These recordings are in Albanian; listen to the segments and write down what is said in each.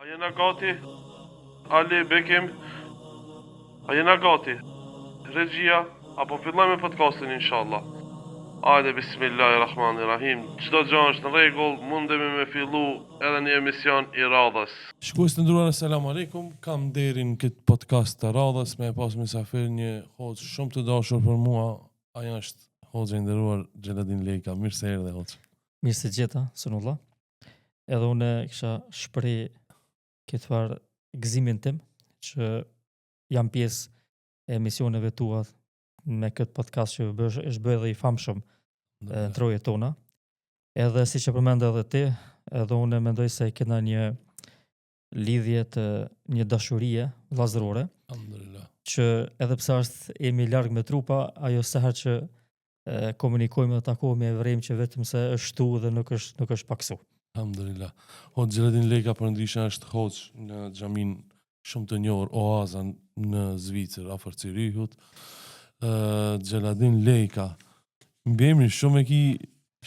A jena gati? Ali, Bekim? A jena gati? Regjia? Apo fillojmë podcastin, inshallah. Hajde, bismillahirrahmanirrahim. Çdo gjë është në rregull, mundemi me fillu edhe një emision i radhës. Shkues të nderuar, selam aleikum. Kam derin këtë podcast të radhës me pas mysafir një hoxh shumë të dashur për mua. Ajo është hoxha i nderuar Xheladin Lejka. Mirë se erdhe hoxh. Mirë se gjeta, sunullah. Edhe unë kisha shpreh këtë farë gëzimin tim që jam pjesë e emisioneve tua me këtë podcast që është bërë dhe i famshëm në trojet tona. Edhe si që përmendë edhe ti, edhe unë mendoj se kena një lidhje të një dashurie vllazërore, që edhe pse është jemi larg me trupa, ajo seher që komunikojmë dhe takohemi e vrem që vetëm se është tu dhe nuk është paksu. Alhamdulillah. Hoxh Xheladin Lejka për ndryshe është hoxh në xhamin shumë të njohur Oaza në Zvicër, afër Zürichut. Xheladin Lejka. Mbi emrin shumë e ki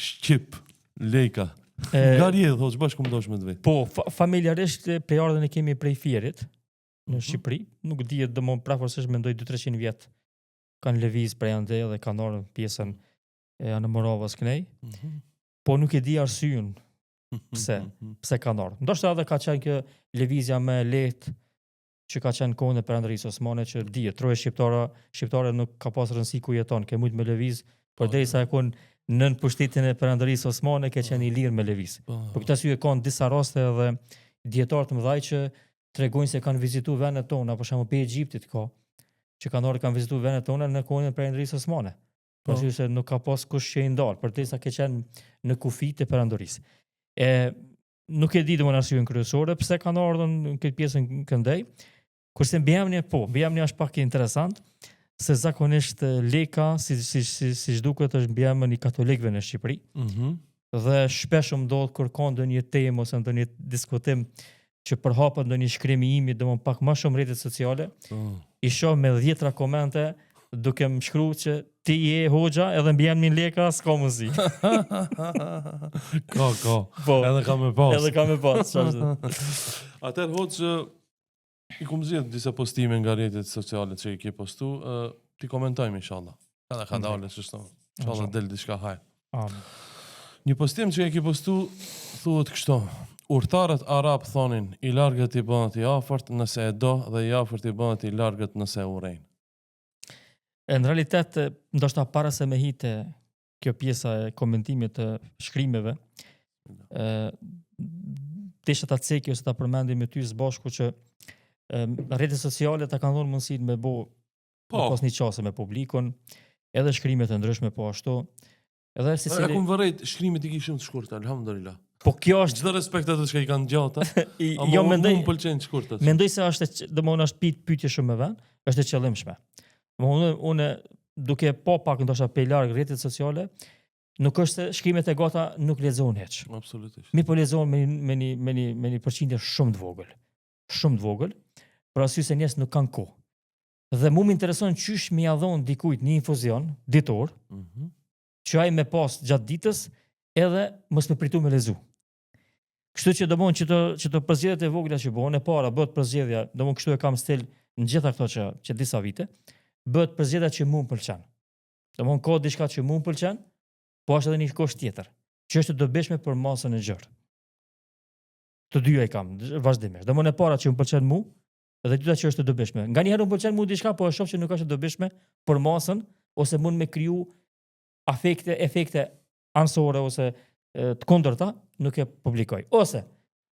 Shqip Lejka. Nga rjedh, hoxh, bashkë më dosh me të vetë. Po, familjarisht prejardhën e kemi prej Fierit në Shqipëri. Nuk dihet domon praktikorisht mendoj 200-300 vjet kanë lëviz prej ande dhe kanë ardhur pjesën e Anë kënej. Po nuk e di arsyen pse kanë ardhur. Ndoshta edhe ka qenë kjo lëvizja më e lehtë që ka qenë kohën e Perandërisë Osmane, që dihet troja shqiptare nuk ka pas rëndësi ku jeton, ke mujt me lëviz, por derisa e kon nën pushtetin e Perandërisë Osmane ke qenë i lirë me lëviz. Por këtë arsye kanë disa raste edhe dietar të mëdhaj që tregojnë se kanë vizituar vendet tona, për shembull pe Egjiptit që kanë vizituar vendet tona në kohën e Perandërisë Osmane. Por se nuk ka pas kush që i ndal, për derisa ke qenë në kufit e Perandërisë. Nuk e di domosdoshmë arsyen kryesore pse kanë ardhur në këtë pjesën këndej. Kurse mbiemri është pak interesant, se zakonisht Lejka, si duket, është mbiemri i katolikëve në Shqipëri. Dhe shpesh më ndodh kur ka ndonjë temë ose ndonjë diskutim që përhapet ndonjë shkrim i imi, domon pak më shumë rrjetet sociale, i shoh me 10 komente duke më shkruar që ti je hoxha edhe mbiemrin Lejka s'ka muzi. Ka. Po, edhe kam e pas. Atëherë hoxh, i kom zgjedh disa postime nga rrjetet sociale që i ke postu, ti komentojmë inshallah. Edhe ka dalë çështë. Inshallah del diçka haj. Amen. Një postim që e ke postu thuhet kështu: Urtarët arab thonin i largët i bëhet i afërt nëse e do dhe i afërt i bëhet i largët nëse e urrejnë. Në realitet, ndoshta para se me hite kjo pjesa e komentimit të shkrimeve, desha ta ceki ose ta përmendim me ty së bashku që rrjetet sociale ta kanë dhënë mundësinë me pas një qasë me publikun, edhe shkrimet e ndryshme po ashtu. Edhe E kum vërejt shkrimet i kishim të shkurtë, alhamdulillah. Po kjo është çdo respekt ato që i kanë gjata. Jo mendoj, më pëlqen të shkurtë. Mendoj se është domosdoshmë pyetje shumë e vën, është e qëllimshme. Unë duke po pak ndoshta pe larg rrjetet sociale, nuk është se shkrimet e gata nuk lexohen hiç. Absolutisht. Mi po lexohen me një përqindje shumë të vogël. Për arsye se njerëzit nuk kanë kohë. Dhe mua më intereson çysh më ia dhon dikujt një infuzion ditor, që ai me pas gjatë ditës edhe mos më pritu me lezu. Kështu që domon që të përzgjedhjet e vogla që bëhen e para, bëhet përzgjedhja, domon kështu e kam stil në gjitha këto që disa vite, bëhet përzgjedhja që mua m'pëlqen. Domon ka diçka që mua m'pëlqen, po është edhe një kusht tjetër, që është e dobishme për masën e gjerë. Të dyja i kam vazhdimisht. Domon e para që m'pëlqen mua, dhe dyta që është e dobishme. Nganjëherë m'pëlqen mua diçka, po e shoh që nuk është e dobishme për masën ose mund me kriju efekte ansore ose të kundërta, nuk e publikoj. Ose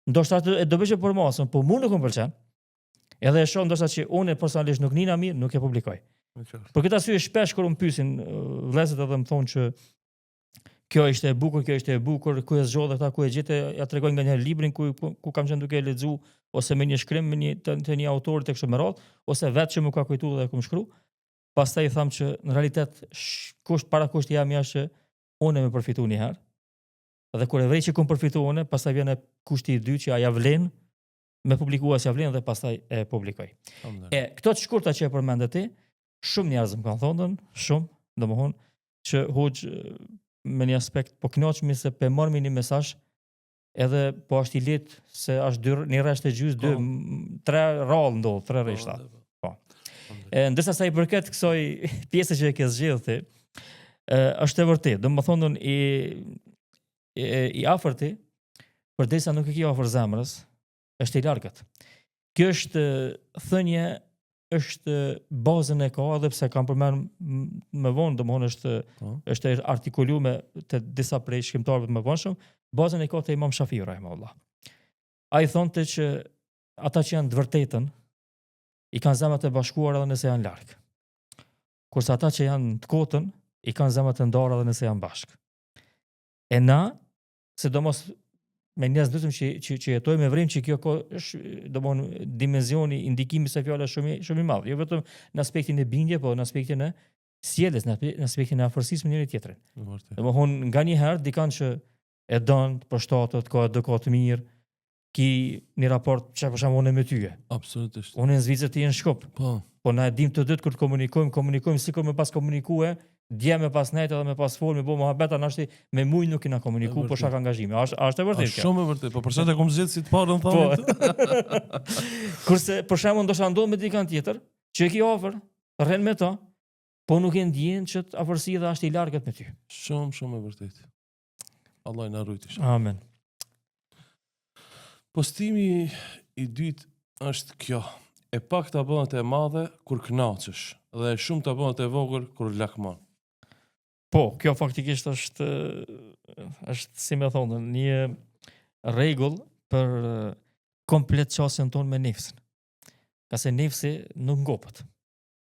ndoshta e dobishme për masën, po mua nuk m'pëlqen. Edhe e shoh ndoshta që unë personalisht nuk nina mirë, nuk e publikoj. Për këtë arsye shpesh kur më pyesin vëllezërit edhe më thonë që kjo ishte e bukur, ku e zgjodhe këta, ku e gjete, ja tregoj nganjëherë librin ku kam qenë duke e lexuar, ose me një shkrim të një autorit e kështu me radhë, ose vetë që më ka kujtuar dhe kum shkruaj. Pastaj i tham që në realitet kushti jam jashtë që unë më përfitoj një herë. Dhe kur e vrej që kum përfituar unë, pastaj vjen kushti i dytë që aja vlen me publikuar si vlen dhe pastaj e publikoj. Këto të shkurta që e përmendë ti, shumë njerëz më kanë thonë, domethënë që hoxh me një aspekt po kënaqemi se pe marrmi një mesazh edhe po është i lehtë se është një rresht e gjys, 3 rallë ndodh, 3 rreshta. Ndërsa sa i përket kësaj pjese që e ke zgjedhur ti, është e vërtetë. Domethënë i afërti, përdesa nuk e ke afër zemrës, është i largët. Kjo është thënie, është bazën e ka, edhe pse kam përmend më vonë, domthonë është artikuluar te disa prej shkrimtarëve më vonshëm, bazën e ka te Imam Shafiu rahimahullah. Ai thonte që ata që janë të vërtetën i kanë zemrat e bashkuara edhe nëse janë larg. Kurse ata që janë të kotën i kanë zemrat e ndarë edhe nëse janë bashkë. E na, sidomos me njerëz vetëm që jetojmë me vrim që kjo domthonë dimensioni, indikimi se fjala shumë i madh, jo vetëm në aspektin e bindje, po në aspektin e sjelljes, në aspektin e afërsisë me njëri tjetrin. Domthonë nganjëherë dikan që e don, të përshtatet, ka edukat mirë, ki një raport që për shembull me ty. Absolutisht. Unë në Zvicër ti në Shkup. Po na e dim të dytë kur të komunikojmë sikur me pas komunikue, dje me pas nejtë edhe me pas folë, me bo mohabeta, nashti me muj nuk kina komuniku, po shak angazhimi. Është e vërtet kjo. Shumë e vërtet, po përse të kom zhjetë si të parën thamë. Kurse për shembull ndoshta ndodh me dikant tjetër, që e ki afër, rren me ta, po nuk e ndjen që afërsia dhe është i largët me ty. Shumë e vërtet. Allah i na rujt. Amen. Postimi i dytë është kjo. E pak të bëhet e madhe kur kënaqesh dhe e shumë të bëhet e vogël kur lakmon. Po, kjo faktikisht është si më thonë, një rregull për komplet qasjen tonë me nefsin. Ka se nefsi nuk ngopët.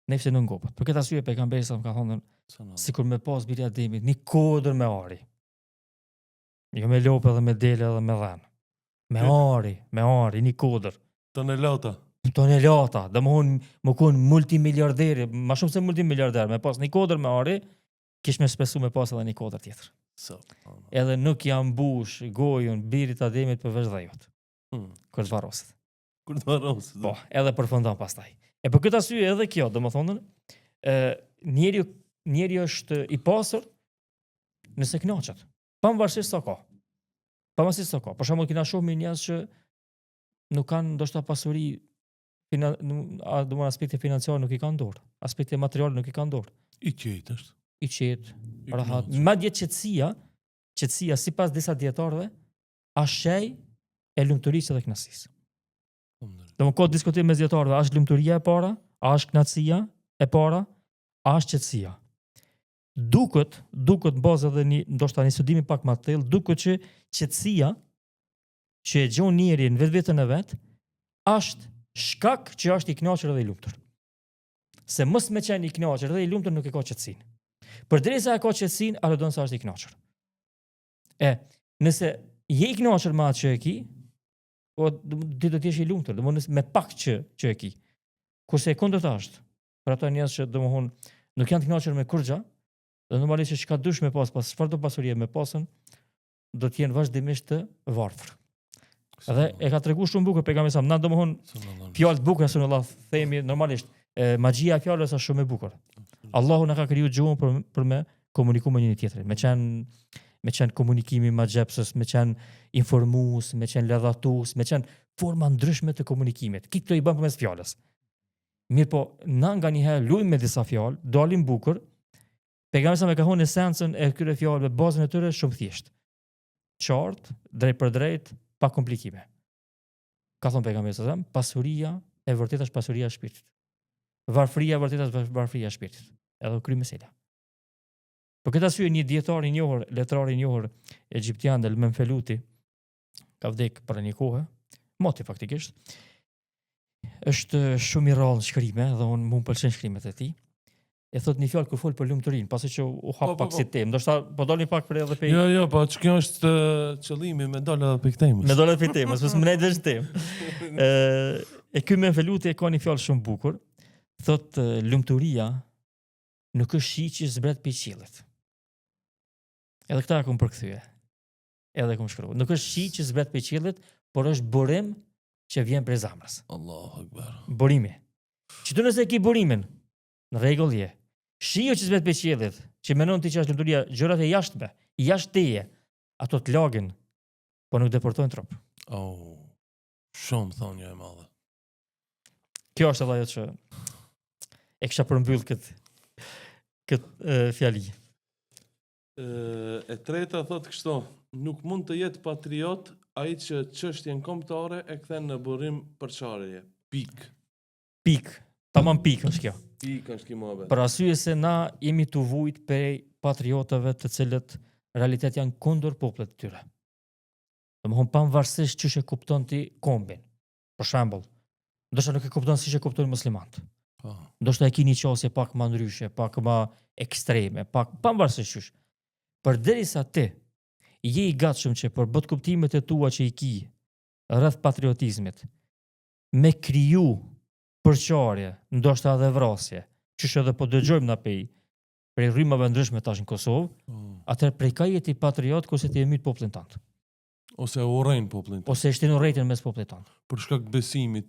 Për këtë arsye pejgamberi sa më ka thonë, sikur me pas birja Ademit, një kodër me ari. Jo me lopë dhe me dele dhe me dhenë. Me ari, një kodër. Tonelata, dhe më kun multimiliarderi, ma shumë se multimiliarder, me pas një kodër me ari, kish me shpesu me pas edhe një kodër tjetër. Edhe nuk jam bush gojën birit Ademit përveç dhejot. Kër të varosit. Po, edhe përfundon pastaj. E për këtë arsye edhe kjo, dhe më thonën, njeri është i pasur nëse knaqet. Pavarësisht sa ka. Për shembull kena shumë njerëz që nuk kanë ndoshta pasuri, domthonë aspekte financiare nuk i kanë dorë, aspekte materiale nuk i kanë dorë. I qetë është. I qetë, rahat. Madje qetësia sipas disa dietarëve, është shej e lumturisë dhe kënaqësisë. Domthonë ka diskutim me dietarëve, a është lumturia e para, a është kënaqësia e para, a është qetësia. Duket bazë edhe ndoshta një studimi pak më të thellë, duket që qetësia që e gjon njerin vetveten e vet është shkak që është i kënaqur dhe i lumtur. Se mos me qenë i kënaqur dhe i lumtur nuk e ka qetësinë. Përderisa e ka qetësinë, atë don se është i kënaqur. Nëse je i kënaqur me atë që e ki, po ti do të jesh i lumtur, domthonë me pak që e ki. Kurse e kundërta është, për ata njerëz që domthonë nuk janë të kënaqur me kurrë, dhe normalisht që çka dush me pas çfarë do pasurie me pasën, do të jenë vazhdimisht të varfër. Edhe e ka treguar shumë bukur pejgamberi sa, na domthonë fjalë të bukura sallallahu themi normalisht, magjia e fjalës është shumë e bukur. Allahu na ka krijuar gjuhën për me komunikuar me njëri tjetrin, me qenë komunikimi ma gjepsës, me qenë informues, me qenë ledhatues, me qenë forma ndryshme të komunikimit. Këto i bën përmes fjalës. Mirë po, na nganjëherë luajmë me disa fjalë, dalin bukur. Pejgamberi sa më ka thonë esencën e këtyre fjalëve, bazën e tyre shumë thjesht. Qartë, drejt për drejt, pa komplikime. Ka thonë pejgamberi sa, pasuria e vërtetë është pasuria e shpirtit. Varfëria e vërtetë është varfëria e shpirtit. Edhe kry mesela. Për këtë arsye një dietar i njohur, letrar i njohur egjiptian Elmen Feluti, ka vdek për një kohë, moti faktikisht. Është shumë i rrallë në shkrime dhe unë më pëlqen shkrimet e tij. E thot një fjalë kur fol për lumturinë, pasi që u hap pak si temë. Ndoshta po dalin pak për edhe pe. Jo, po kjo është qëllimi me dalë edhe për temës. Me dalë për temës, mos më nejt veç temë. Ky me Feluti e ka një fjalë shumë bukur. Thot lumturia nuk është shi që zbret për qiellit. Edhe këta kom përkthye. Edhe kom shkruar. Nuk është shi që zbret për qiellit, por është burim që vjen prej zemrës. Allahu Akbar. Burimi. Që të nëse ki burimin, në rregull je. Shiu që zbret për qiellit, që mendon ti që është lumturia, gjërat e jashtme, jashtë teje, ato të lagën po nuk deportojnë trup. Shumë thonja e madhe. Kjo është edhe ajo që e kisha përmbyll këtë fjali. E treta thot kështu, nuk mund të jetë patriot ai që çështjen kombëtare e kthen në burim përçarje. Pik. Tamam pik është kjo. Pik është kjo mohabet. Për arsye se na jemi të vujt prej patriotëve të cilët realitet janë kundër popullit të tyre. Domthon pavarësisht çish e kupton ti kombin. Për shembull, ndoshta nuk e kupton siç e kuptojnë muslimanët. Po. Ndoshta e keni qasje pak më ndryshe, pak më ekstreme, pak pavarësisht çish. Përderisa ti je i gatshëm që për bot kuptimet e tua që i ki rreth patriotizmit, me kriju përçarje, ndoshta edhe vrasje, çish edhe po dëgjojmë na prej rrymave ndryshme tash në Kosovë, atëherë prej ka jeti patriot kurse ti e myt popullin tënd. Ose urrejn popullin. Ose e shtin urrejtën mes popullit tënd. Për shkak besimit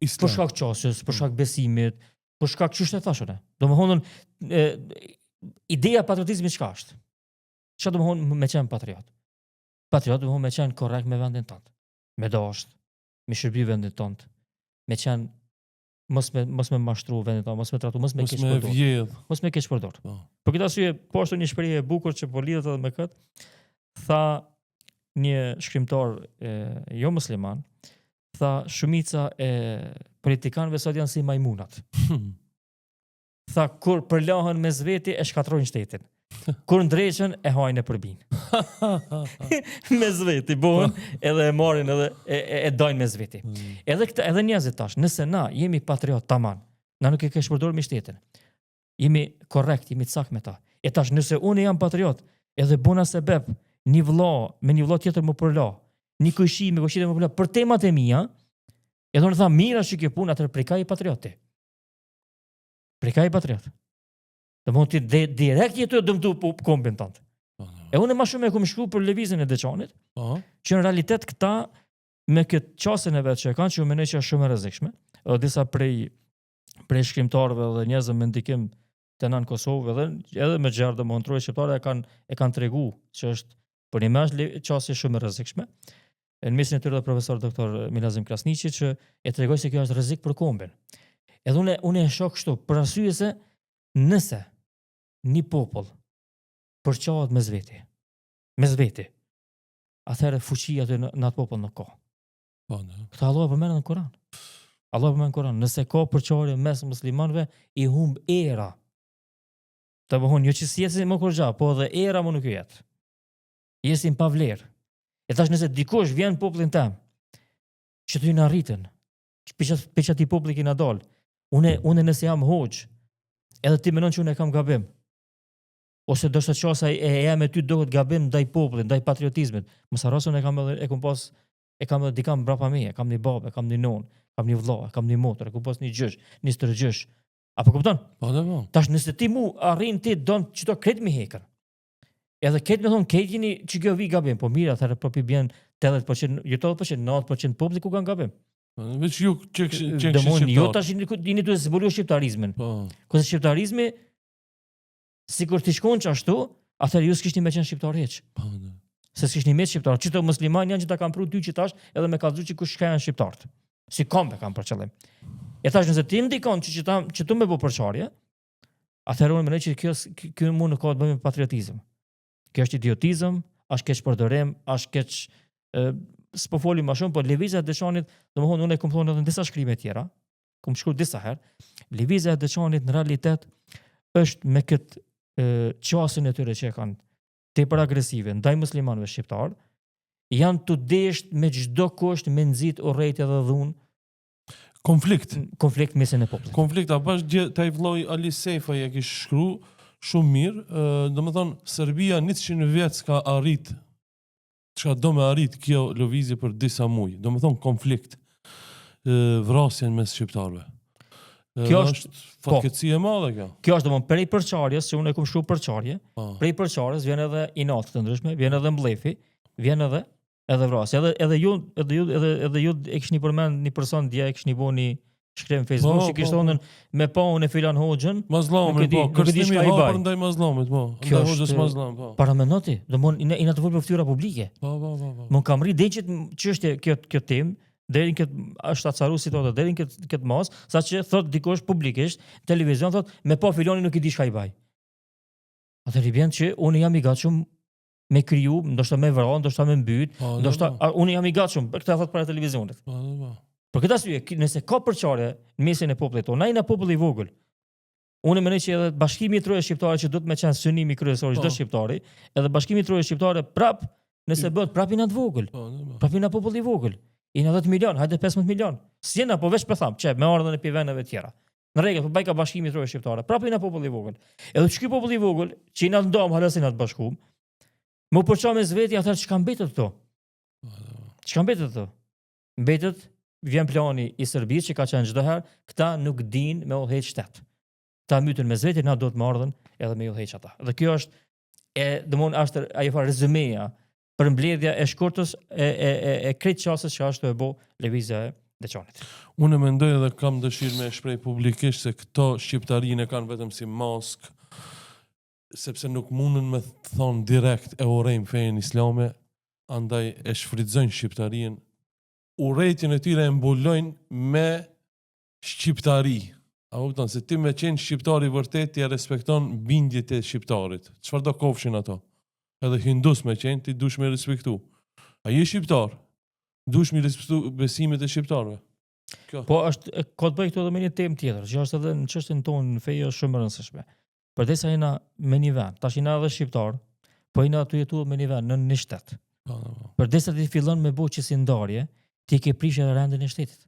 islam. Për shkak qasjes, për shkak besimit, për shkak çështë thashën. Domethënë ideja e patriotizmit çka është? Çfarë domethënë me qenë patriot? Patriot domethënë me qenë korrekt me vendin tënd. Me dashur, me shërby vendin tënd, me qenë mos me mashtru vendin tënd, mos me tratu, mos me keq përdor. Vjedh. Mos me keq përdor. Po. Për këtë arsye, po ashtu një shprehje e bukur që po lidhet edhe me këtë, tha një shkrimtar jo musliman, tha shumica e politikanëve sot janë si majmunat. Tha kur përlahen mes veti e shkatrojnë shtetin. Kur ndreqen e hajnë e përbin. Mes veti bohen edhe e marrin edhe e dajnë mes veti. Edhe njerëzit tash, nëse na jemi patriot tamam, na nuk e kesh përdorur me shtetin. Jemi korrekt, jemi sakt me ta. E tash nëse unë jam patriot, edhe bona sebeb një vëlla tjetër më përla, një kujshi me kujshit më përla për temat e mia, edhe unë tha mira që kjo punë atëherë prekaj i patrioti. Prekaj i patriot. Domthon ti direkt jetu e dëmtu kombin tënd. E unë më shumë e kam shkruar për lëvizjen e Deçanit, që në realitet këta me këtë çështën e vet që kanë, që unë mendoj që është shumë e rrezikshme, edhe disa prej shkrimtarëve dhe njerëzve me ndikim të nën Kosovë edhe me gjerë domthon trojë shqiptare e kanë treguar që është për një mesh çështje shumë e rrezikshme. Në mesin e tyre dhe profesor doktor Milazim Krasniqi që e tregoi se kjo është rrezik për kombin. Edhe unë e shoh kështu, për arsye se nëse një popull përçohet mes veti, atëherë fuqia aty në atë popull nuk ka. Po. Këtë Allah përmend në Kur'an. Allah përmend në Kur'an, nëse ka përçarje mes muslimanëve, i humb era. Të bëhon jo që si jetë më kurrë, po edhe era më nuk jetë. Jesin pa vlerë. E tash nëse dikush vjen popullin tëm, që ty në arritën, për që ti populli kina dalë, une nëse jam hoqë, edhe ti menon që unë e kam gabim, ose do të qasa e jam e ty dohet gabim ndaj popullit, ndaj patriotizmit, mos harrosun e kam edhe dikam brapa meje, kam një babë, kam një nonë, kam një vëlla, kam një motër, e kam pas një gjysh, një stërgjysh. Apo kupton? Po. Tash nëse ti mu arrin ti don çdo kret me hekër. Edhe këtë me thonë, këtë jeni që kjo vi gabim, po mirë, atëherë propi bjen 80%, jo 80%, 90% publiku kanë gabim. Veç ju që shqiptar. Jo tash jeni të zbulu shqiptarizmin. Po. Kurse shqiptarizmi, sikur ti shkon ashtu, atëherë ju s'kishni me qenë shqiptar hiç. Po. Se s'kishni me shqiptar. Çdo musliman janë që ta kanë pru dy që tash, edhe me kallëzu që kush janë shqiptarët. Si kombe kanë për qëllim. E tash nëse ti ndikon që tu me bë përçarje, atëherë unë mendoj që kjo mund nuk ka të bëjë me patriotizëm. Kjo është idiotizëm, është keq përdorim, është keq s'po folim më shumë, por lëvizja e Deçanit, domethënë unë e kam thonë edhe në disa shkrime tjera, kam shkruar disa herë, lëvizja e Deçanit në realitet është me këtë qasjen e tyre që kanë tepër agresive ndaj muslimanëve shqiptar, janë të desht me çdo kusht me nxit urrejtje dhe dhunë. Konflikt mesin e popullit. Konflikt, apo është taj vlloi Ali Sejfa e kish shkruar shumë mirë, domethënë Serbia 100 vjet s'ka arrit çka do me arrit kjo lëvizje për disa muaj. Domethënë konflikt, vrasjen mes shqiptarëve. Kjo është fatkeqësi e madhe kjo. Kjo është domethënë prej përçarjes, që unë e kam shkruar përçarje, prej përçarjes vjen edhe inat të ndryshme, vjen edhe mblefi, vjen edhe vrasja. Edhe ju e kishni përmend një person dje, e kishni bënë shkrem në Facebook, Po, që kishte po, thonë me pa unë e filan hoxhën, Mazlami, Nuk e di- po, nuk e di kërstimi çka i hapër baj. ndaj mazlamit, po. Kjo Ndaj hoxhës është- mazlam, po. para mendoti, domthon ina të vënë për fytyra publike. Po. Më kam rri deqit çështje kjo temë deri në këtë është acaru situata deri në këtë mos, saqë thot dikush publikisht, televizion thot me pa filoni nuk i di çka i baj. Atëherë i bën që unë jam i gatshëm me kriju, ndoshta me vrarë, ndoshta me mbyt, Po, ndoshta unë jam i gatshëm për këtë thot para televizionit. Po. Për këtë arsye, nëse ka përçarje në mesin e popullit tonë, ai në popull i vogël. Unë mendoj që edhe Bashkimi i Trojës Shqiptare që duhet me qenë synimi kryesor i çdo Po. shqiptari, edhe Bashkimi i Trojës Shqiptare prap, nëse bëhet prapë në të vogël, Po. prapë në popull i vogël. I në 10 milion, hajde 15 milion. S'jena po veç për tham, çe me ardhën e pivendeve tjera. Në rregull, po baj ka Bashkimi i Trojës Shqiptare, prapë në popull i vogël. Edhe ç'ky popull i vogël, që i na ndom halasin atë bashkum, më përçon me zveti atë çka mbetet këto. Çka mbetet këto? Mbetet vjen plani i Serbisë që ka qenë çdo herë, këta nuk dinë me udhëheq shtet. Ta mytën me zveti, na do të marrën edhe me udhëheq ata. Dhe kjo është domthon është ajo fa rezumeja për mbledhja e shkurtës e krejt qasës që është e bo lëvizja e Deçanit. Unë mendoj edhe kam dëshirë me shpreh publikisht se këto shqiptarinë e kanë vetëm si mask, sepse nuk mundën me thonë direkt e urrejmë fenë islame, andaj e shfrytëzojnë shqiptarinë, urrejtjen e tyre e mbulojnë me shqiptari. A kupton se ti me qenë shqiptari vërtet ti e respekton bindjet e shqiptarit. Çfarë do kofshin ato? Edhe hindus me qenë ti dush me respektu. A je shqiptar? Dush me respektu besimet e shqiptarëve. Kjo. Po është ka të bëjë këtu edhe me një temë tjetër, që është edhe në çështjen tonë në fejo shumë e rëndësishme. Përdesa jena me një vend, tash jena edhe shqiptar, po jena tu jetuar me një vend në një shtet. Përdesa ti fillon me bo që si ndarje, ti ke prish edhe rendin e shtetit.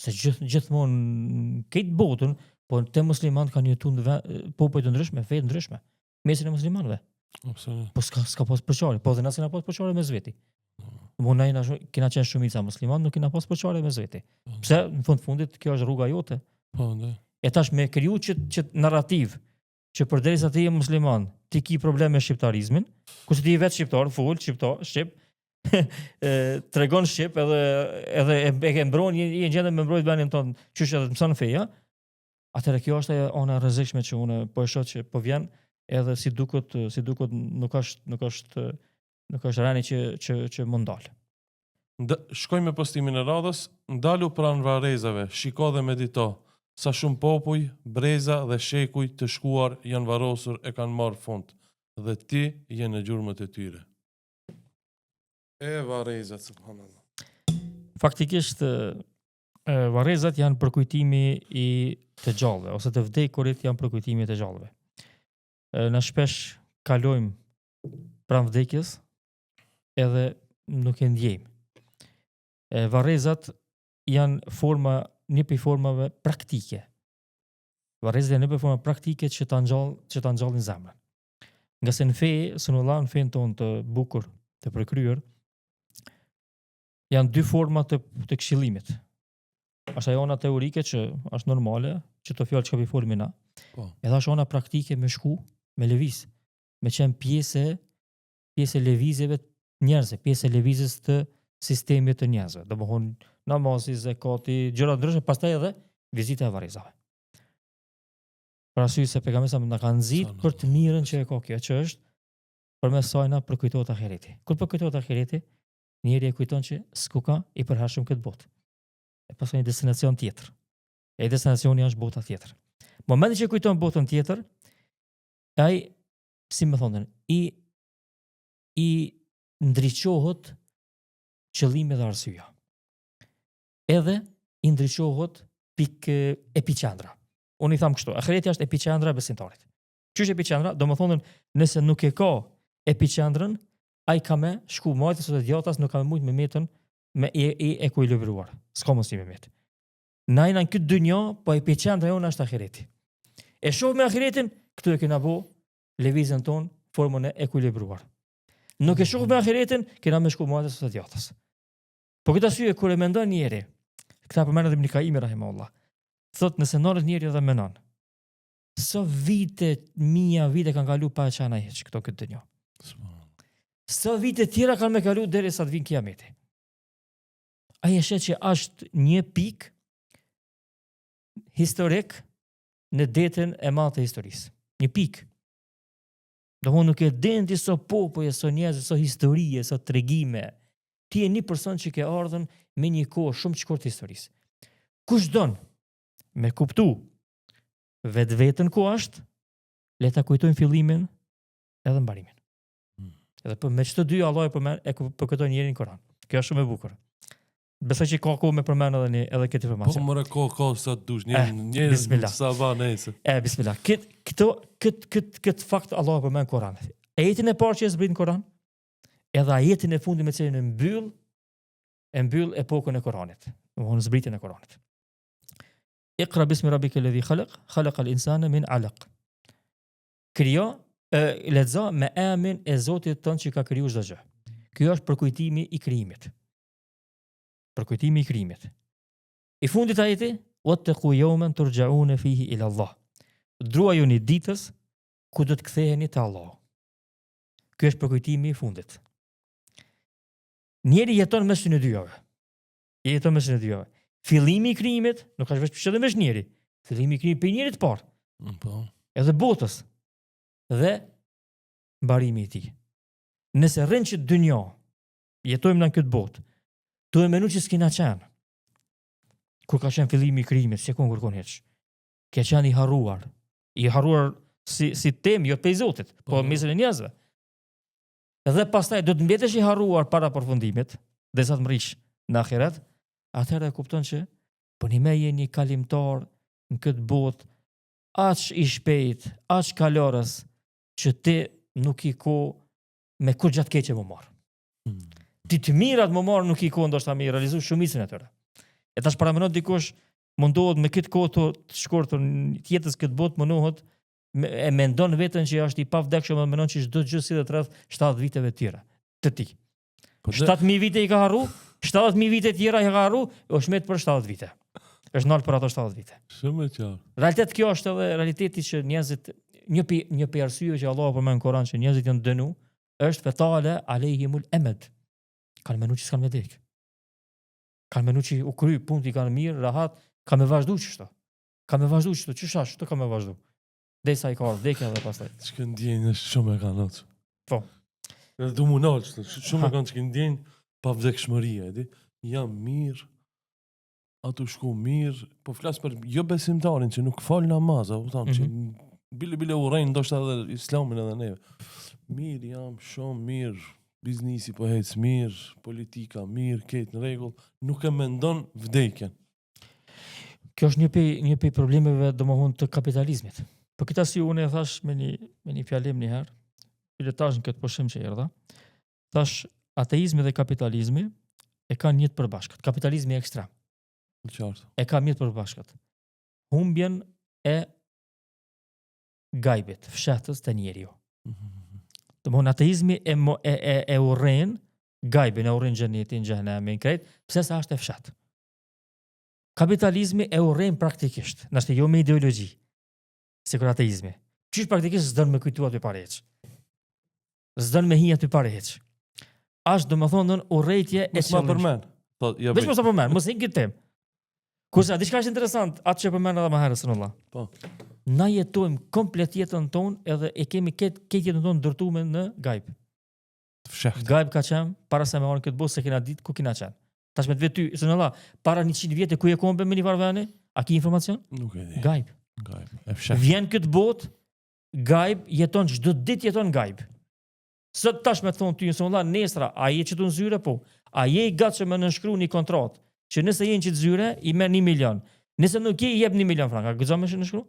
Se gjithmonë këtë botën, po te muslimanët kanë jetuar në popull të ndryshme, fe të ndryshme, mesin e muslimanëve. Absolut. Po s'ka pas përçarje, po dhe na s'na pas përçarje me zveti. Mo na kena qenë shumica musliman, nuk kena pas përçarje me zveti. Pse në fund fundit kjo është rruga jote. Po, ndaj. E tash me kriju që narrativ që përderisa ti je musliman, ti ki probleme me shqiptarizmin, kurse ti je vetë shqiptar, full shqiptar, shqip, tregon shqip edhe e mbron një gjendje me mbrojt vendin ton, qysh edhe të mëson feja. Atëherë kjo është ajo ona e rrezikshme që unë po e shoh që po vjen edhe si duket nuk është rani që mund dal. Shkoj me postimin e radhës, ndalu pranë varrezave, shiko dhe medito, sa shumë popuj, breza dhe shekuj të shkuar janë varrosur e kanë marrë fund, dhe ti je në gjurmët e tyre. E varrezat, subhanallah. Faktikisht varrezat janë përkujtimi i të gjallëve, ose të vdekurit janë përkujtimi i të gjallëve. Na shpesh kalojmë pranë vdekjes edhe nuk e ndjejmë. Varrezat janë një prej formave praktike. Varrezat janë një prej formave praktike që ta ngjallin zemrën. Nga se në fe, sunullah në fen tonë të bukur, të përkryer, janë dy forma të këshillimit. Është ajo ona teorike që është normale, që të fjalë që ka folmi na. Po. Edhe është ona praktike me shku, me lëviz, me qenë pjesë e lëvizjeve të njerëzve, pjesë e lëvizjes të sistemit të njerëzve. Domethënë namazi, zakati, gjëra ndryshe, pastaj edhe vizita e varrezave. Për arsye se pejgamberi sa na ka nxit për të mirën që e ka kjo, që është përmes saj na përkujtohet ahireti. Kur përkujtohet ahireti, njeriu e kujton që s'ku ka i përhershëm këtë botë. E pastaj një destinacion tjetër. E destinacioni është bota tjetër. Momenti që kujton botën tjetër, ai, si më thonë, i ndriçohet qëllimi dhe arsyeja. Edhe i ndriçohet epiqendra. Unë i tham kështu, ahireti është epiqendra e besimtarit. Qysh epiqendra? Domethënë, nëse nuk e ka epiqendrën, ai ka me shku majtës ose djatas, nuk ka me mujt me metën me i ekuilibruar. S'ka mos i me metë. Na jena në këtë dynja, po epiqendra jonë është ahireti. E shoh me ahiretin, këtu e kena bo lëvizjen ton formën e ekuilibruar. Nuk e shoh me ahiretin, kena me shku majtës ose djatas. Po këtë arsye kur e mendon njeri, këta përmendet Ibn Kaimi rahimahullah, thot nëse norët njeri dhe menon, so mija vite kanë kalu pa e qana heq këto këtë dënjo. So vite tjera kanë me kalu deri sa të vinë kiameti. Ai e shet që është një pik historik në detën e madhe të historisë. Një pikë. Domthonë nuk e din ti so popull, so njerëz, so historie, so tregime. Ti je një person që ke ardhur me një kohë shumë të shkurtë të historisë. Kush don me kuptu vetveten ku është, le ta kujtojmë fillimin edhe mbarimin. Edhe për me çdo dy Allah e përkujton njërin në Koran. Kjo është shumë e bukur. Besoj që ka kohë me përmend edhe këtë Po informacion. mëre ko sa të dush, bismillah. sa va nëse. Bismillah. Këtë fakt Allah e përmend në Koran. Ajetin e parë që e zbrit në Koran, edhe ajetin e fundit me cilin e mbyll epokën e Koranit. Domthonë zbritjen e Koranit. Iqra bismi rabbika alladhi khalaqa al-insana min 'alaq. Krijo, lexo me emrin e Zotit tënd që ka krijuar çdo gjë. Ky është përkujtimi i krijimit. Përkujtimi i krijimit. I fundit ajeti, wattaqu yawman turja'una fihi ila Allah. Druajuni ditës ku do të ktheheni te Allahu. Ky është përkujtimi i fundit. Njeri jeton mes të dyjave. Fillimi i krijimit nuk ka vetëm qëllim është njeri. Fillimi i krijimit për njerit të parë. Po. Edhe botës. Dhe mbarimi i tij. Nëse rrin që dynjë, jetojmë në këtë botë, duhet menu që s'kina qenë. Kur ka qenë fillimi i krijimit, si kon kërkon hiç. Ke qenë i harruar si temë jo pe Zotit, po mesën e njerëzve. Dhe pastaj do të mbetesh i harruar para përfundimit, derisa të mrish në ahiret, atëherë e kupton që po një me je një kalimtar në këtë botë aq i shpejt, aq kalorës, që ti nuk i ko me kur gjatë keqe më marë. Ti të mirat më marë nuk i ko ndoshta me i realizu shumicën e tëre. E tash paramenon dikush mundohet me këtë kohë të shkurtër tjetës këtë botë mënohet e mendon veten që është i pavdekshëm dhe mendon që çdo gjë sillet rreth 70 viteve të tjera të tij. 7000 vite i ka harru, 70.000 vite të tjera i ka harru, është met për 70 vite. Është nalt për ato 70 vite. Shumë e qartë. Realitet kjo është edhe realiteti që njerëzit një për arsyeve që Allah përmend në Koran që njerëzit janë dënu, është fetale alejhimul emed. Kanë menu që s'kan me dek. Kanë menu që u kry, punti kanë mirë, rahat, ka me vazhdu qështo. Qështo ka me vazhdu. Desa i ka ardhë dekja dhe pastaj. Që ndjenjë është shumë e kanë atë. Po. Edhe du mu nalë, shumë e kanë që ndjenjë pa vdekshmëria, edi. Jam mirë, atu shku mirë, po flasë për jo besimtarin që nuk falë namaz, u thamë që bile u rejnë, ndoshta edhe islamin edhe neve. Mirë jam, shumë mirë, biznisi po hecë mirë, politika mirë, ketë në regull, nuk e mendon vdekjen. Kjo është një pej problemeve domethënë të kapitalizmit. Për këtë arsye unë e thash me një fjalim një herë, biletazh në këtë pushim që erdha. Thash ateizmi dhe kapitalizmi e kanë një të përbashkët. Kapitalizmi ekstrem. Qartë. E ka një të përbashkët. Humbjen e gajbit, fshehtës të njeriu. Domthon ateizmi e urren gajbin, e urren xhenetin, xhenemin, krejt, pse sa është e fshat. Kapitalizmi e urren praktikisht, nëse jo me ideologji, si kur ateizmi. Qysh praktikisht s'don me kujtu aty pareç. S'don me hi aty pareç. Është domethënë urrëtie e Mos ma përmend. Po ja Veç mos ta përmend, mos ikë tem. Kurse diçka është interesant, atë që përmend edhe më herë sallallahu. Po. Na jetojmë komplet jetën tonë edhe e kemi këtë jetën tonë ndërtuar në gajb. Fsheht. Gajb ka qenë para se me orën këtë botë se kena ditë ku kena qenë. Tash me të vetë ty, sallallahu, para 100 vjetë ku je kombe me një farvani? A ki informacion? Nuk e di. Gajb. Gajb. E fsheht. Vjen këtë botë, gajb jeton çdo ditë jeton gajb. Sot tash me thonë ty sallallahu, nesra, a je që të në zyre po? A je i gatshëm me nënshkruaj një kontratë? Që nëse jenë që të zyre, i merr 1 milion. Nëse nuk je, i jep 1 milion franka. Gëzon me nënshkru?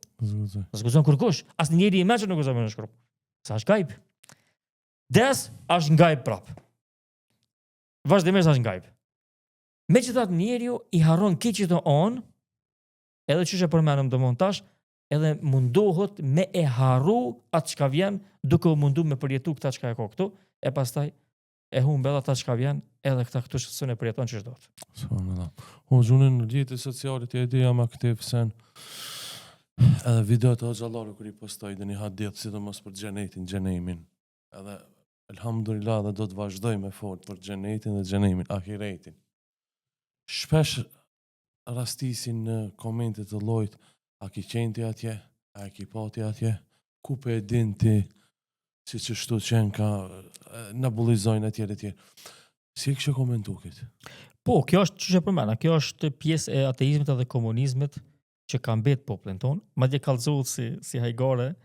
Zguzon kurkush. As njëri i që nuk gëzon me nënshkru. Sa është gajb. Des është gajb prap. Vazhdimisht është gajb. Megjithatë njeriu i harron keq të on, edhe çështë përmendëm domon tash, edhe mundohet me e harru atë çka vjen, duke u munduar me përjetu këtë çka e ka këtu, e pastaj e humbe edhe ata çka vjen, edhe këta këtu që e përjeton ç'është dot. Subhanallah. O zhunën në rrjetet sociale të ide jam aktiv sen. Edhe videot e xhallaru kur i postoj dhe një hadith sidomos për xhenetin, xhenemin. Edhe elhamdulillah dhe do të vazhdoj me fort për xhenetin dhe xhenemin, ahiretin. Shpesh rastisin në komentet të llojit, A ki qenë ti atje? A ki pa ti atje? Ku pe e din ti? Si që shtu qenë ka nebulizojnë atjere tjerë. Si e kështë komentu këtë? Po, kjo është që përmena, kjo është pjesë e ateizmit edhe komunizmit që ka mbet popullin tonë. Madje kallëzohet si hajgare,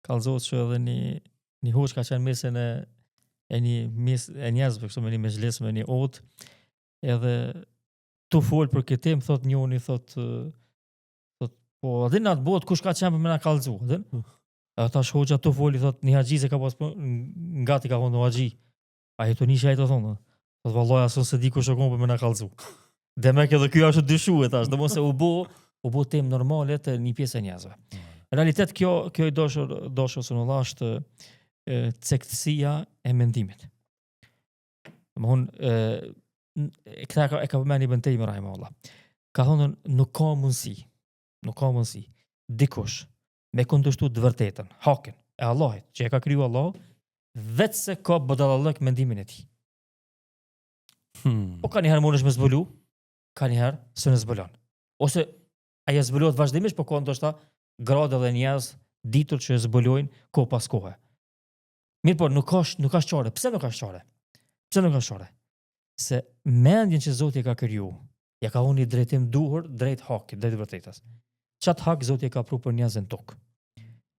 kallëzohet që edhe një hoç ka qenë mesin e njerëzve, kështu me një mezhles, me një ot, edhe tu fol për këtë temë, thot njoni, thot po, edhe në atë botë kush ka qenë për me na kallëzu, edhe? Edhe tash hoxha tu foli, thot një haxhi se ka pas ngati ka thonë haxhi. A jetu nisha ai të thonë. Thot vallahi asun se di kush e kon për me na kallëzu. Demek edhe ky është dyshuar tash, domos se u bë temë normale të një pjesë e njerëzve. Në realitet kjo i doshur sunullah është cektësia e mendimit. Domthon këta e ka përmendur Ibn Taymi rahimahullah. Ka thonë nuk ka mundësi dikush me kundërshtu të vërtetën, hakin e Allahit, që e ka kriju Allah, vetë se ka budallallëk mendimin e tij. Po ka njëherë mundesh me zbulu, ka njëherë së në zbulon. Ose aja zbulohet vazhdimisht, po ka ndoshta grade dhe njerëz ditur që zbulojnë kohë pas kohe. Mirë po, nuk ka shqare. Pse nuk ka shqare? Se mendjen që Zoti e ka kriju, ja ka unë i drejtim duhur, drejt hakit, drejt vërtetës. Qatë hak Zoti e ka pru për njerëzën tokë.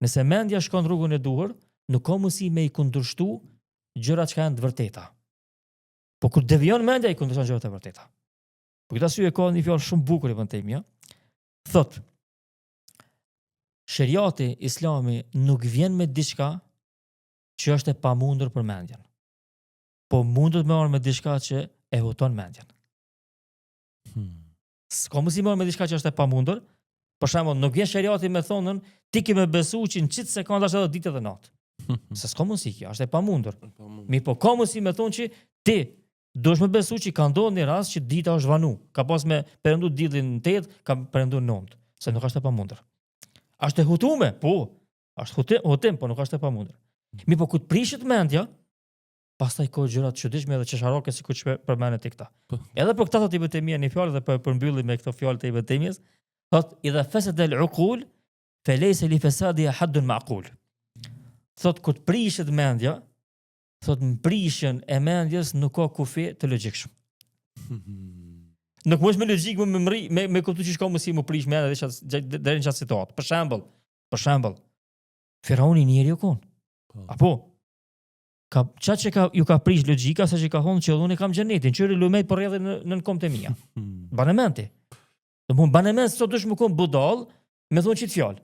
Nëse mendja shkon rrugën e duhur, nuk ka mundësi me i kundërshtu gjërat që janë të vërteta. Po kur devion mendja, i kundërshton gjërat e vërteta. Po këtë arsye ka një fjalë shumë bukur Ibn Taymi, thot, sheriati islami nuk vjen me diçka që është e pamundur për mendjen. Po mundet me marrë me diçka që e huton mendjen. S'ka mundësi marrë me diçka që është e pamundur. Për shembull, nuk vjen sheriati me thonën ti ke me besu që në qitë sekondash edhe ditë edhe natë. Se s'ka mundësi kjo, është e pamundur. Mi po ka mundësi me thonë që ti duhesh me besu që ka ndodhur një rast që dita është vanu. Ka pas me perëndu diellin në 8, ka perëndu në 9, se nuk është e pamundur. Është e hutume, po. Është hutim, po nuk është e pamundur. Mi po ku të prishet mendja, pastaj ka gjëra të çuditshme edhe çesharake sikur që përmendet te këta. Edhe për këtë thotë Ibn Taymi në fjalë dhe për përmbylli me këto fjalë të Ibn Taymis, thotë idha fasada al-uqul falaysa li fasadiha haddun ma'qul. Thotë kur të prishet mendja, thotë mprishjen e mendjes nuk ka kufi të logjikshëm. Nuk mund me logjik me kuptu që shko mësi më prish mendja deri në çast situatë. Për shembull, Firauni njeriu kon. Apo çat që ju ka prish logjika se që ka thonë që unë kam xhenetin, çyri lumej për rrjedhin në komtë mia. Banementi. Do mund banement sot dush më kon budall, me thonë çit fjalë.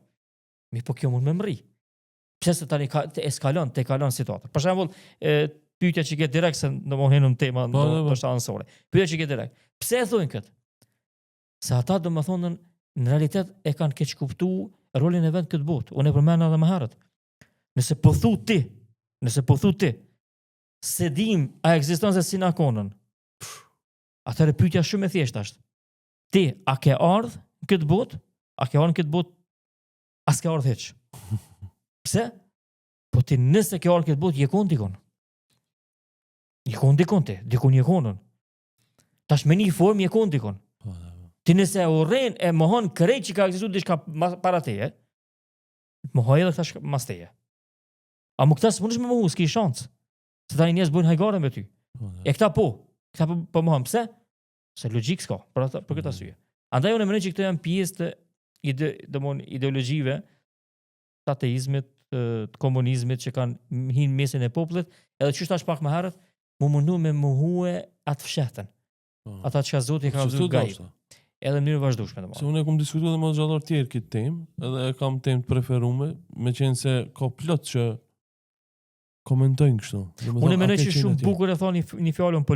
Mi po kjo mund me mri. Pse se tani te eskalon situata. Për shembull, pyetja që ke direkt se domosdoshmë në tema ndoshta ansore. Pyetja që ke direkt. Pse e thonë këtë? Se ata domethënë në realitet e kanë keq kuptuar rolin e vet këtë botë. Unë e përmenda edhe më herët. Nëse po thu ti se dim a ekziston se sinakonën. Atëherë pyetja shumë e thjeshtë është. Ti a ke ardhur në këtë botë? A ke ardhur në këtë botë? As ke ardhur hiç. Pse? Po ti nëse ke ardhur në këtë botë, je kon dikon. Dikon je konën. Tash me një formë je kon dikon. Ti nëse urren e mohon krejt që ka ekzistuar diçka para teje, mohoj edhe tash mas teje. A më këta s'mundesh me mohu, s'ki shans. Se tani njerëz bëjnë hajgare me ty. E këta po mohon. Pse? Se logjik s'ka, për këtë arsye. Andaj unë mendoj që këto janë pjesë të ideologjive të ateizmit, të komunizmit që kanë hinë mesin e popullit, edhe që thash pak më herët, mu mundu me mohue atë fshehtën. Ata që Zoti ka dhënë gaj. Edhe në mënyrë vazhdueshme domosdoshmë. Se unë e kam diskutuar me xhallar tjerë këtë temë, edhe e kam temë të preferuar, meqense ka plot që komentojnë kështu. Unë mendoj që shumë bukur e thoni një fjalë unë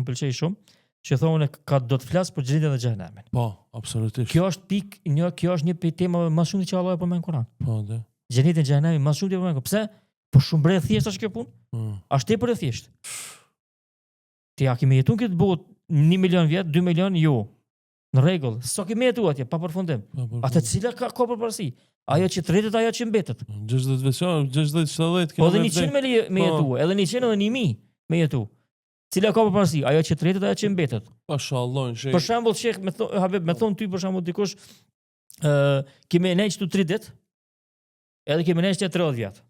pëlqej shumë, që thonë ka do të flas për xhenetin dhe xhenemin. Po, absolutisht. Kjo është një prej temave më shumë që Allah e përmend në Kur'an. Po, dhe. Xheneti dhe xhenemi më shumë të përmend. Pse? Po shumë bre thjesht është kjo punë. Është tepër e thjeshtë. Ti a kemi jetuar këtë botë 1 milion vjet, 2 milion, jo. Në rregull, s'o kemi jetuar atje pa përfundim. Atë cila ka përparësi? Ajo që tretet, ajo që mbetet. 60 vjeç, 60-70 po edhe 100 me jetu, edhe 100 edhe 1000 me jetu. Cila ka përparësi? Ajo që tretet, ajo që mbetet. Mashallah, Për shembull, Sheh me thon ty për shembull dikush kemi nejtë të 3 ditë, edhe kemi nejtë të 30 vjetë.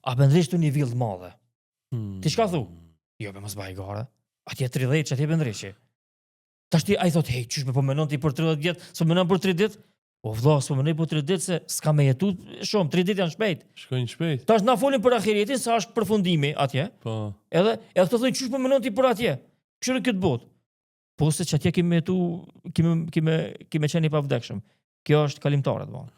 A bëndrish të një villë madhe. Ti shka thu? Jo, be mos baj gara. Atje 30 që atje bëndrishi. Tash ti a i thot, hej, qysh me po menon ti për 30 vjetë, s'po menon për 3 ditë? O vlla, s'po menoj për 3 ditë se s'ka me jetu shumë, 3 ditë janë shpejt. Shkojnë shpejt. Tash na folim për ahiretin, sa është përfundimi atje. Po. Edhe këto thonë qysh po menon ti për atje? Kështu këtë botë. Po se që atje kemi jetu, kemi qenë i pavdekshëm. Kjo është kalimtare të bënë.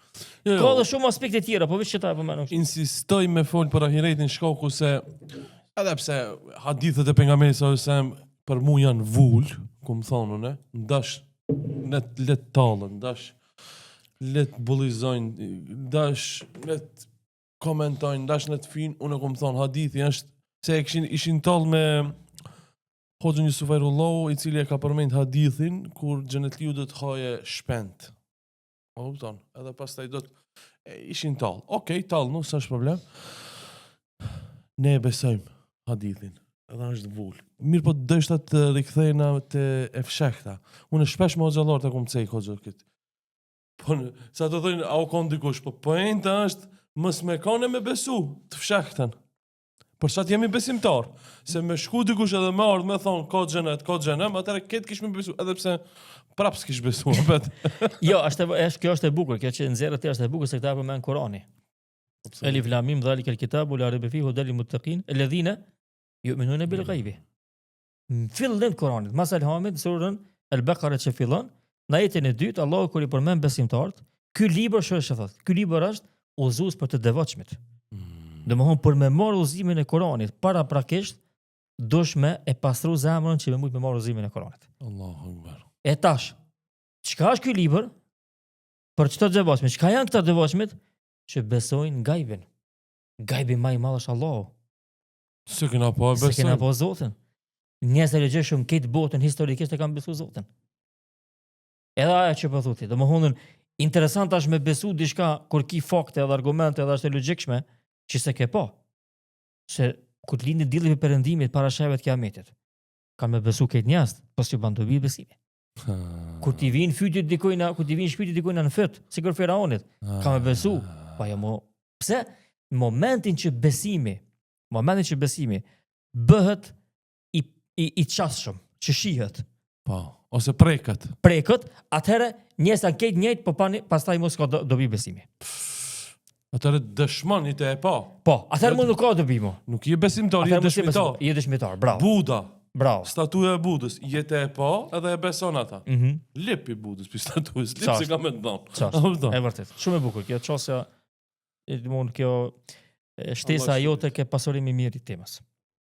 Jo, Ka dhe shumë aspekte tjera, po veç që ta e përmenon kështu. insistoj me fol për ahiretin shkoku se edhe pse hadithet e pejgamberit sallallahu alajhi wasallam për mu janë vull, ku më thonë unë, ndash let tallën, ndash let bullizojnë, ndash let komentojnë, ndash let fin, unë ku më thonë hadithi është se ishin tallë me Hoxhën Jusuf Airullahu, i cili e ka përmend hadithin kur xhenetliu do të haje shpent. Po kupton, edhe pastaj do të ishin tallë. Okej, tallë, nuk s'është problem. Ne e besojmë hadithin. Edhe është vull. Mirë po dështa të rikthejna të e fshehta. Unë shpesh me xhallar të kum cej hoxhë kët. Po sa të thonë au kon dikush, po poenta është mos me kanë me besu të fshehtën. Për sa të jemi besimtar, se me shku dikush edhe me ardh me thonë ka xhenet, atëherë këtë kish me besu, edhe pse prap s'kish besu, apo. Jo, kjo është e bukur, kjo që nxjerrët është e bukur se këta përmend Kurani. Elif lam mim dhalika alkitabu la rayba fihi hudal lil muttaqin alladhina yu'minuna bil ghaibi. Fillim Kuranit, mas Alhamit, surën Al-Baqara që fillon, në ajetin e dytë Allahu kur i përmend besimtarët, ky libër ç'është thotë? Ky libër është udhëzues për të devotshmit. Domthon për me marrë udhëzimin e Kuranit para prakisht, dush me e pastru zemrën që me mujt me marrë udhëzimin e Kuranit. Allahu Akbar. E tash, çka është ky libër? Për çdo devotshëm, çka janë këta devotshmit që besojnë gajbin? Gajbi më i madh është Allahu. Se kena po e Se kena besojnë. po Zotin. Njerëz e lexojnë këtë botën historikisht e kanë besuar Zotin. Edhe ajo që po thotë, domethënë interesant është me besu diçka kur ki fakte edhe argumente edhe është e logjikshme, që se ke po. Se kur të lindin dilli i perëndimit para shajve të kiametit, kanë me besu këtë njerëz, po si ban dobi besimi. Kur ti vin fytyt dikujt kur ti vin shpirti dikujt në fyt, sikur Firaunit, ka me besu. Po jo mo. Pse? Në momentin që besimi bëhet i çastshëm, që shihet, Po, ose prekët. prekët, atëherë njerëzit kanë këtë njëjtë, po pastaj mos ka dobi besimi. Atëre dëshmon i të e pa. Po, atëherë mund nuk ka dobi mo. Nuk je besimtar, je Atëherë mos je dëshmitar. besimtar, je dëshmitar, bravo. Buda, Bravo. statuja e Budës, jetë e pa edhe e beson ata. Lip i Budës për statujës, lip Qartë. si ka me të bënë. Çfarë? E vërtet. Shumë e bukur. Kjo çështja kjo shtesa jote ke pasurimi i mirë i temës.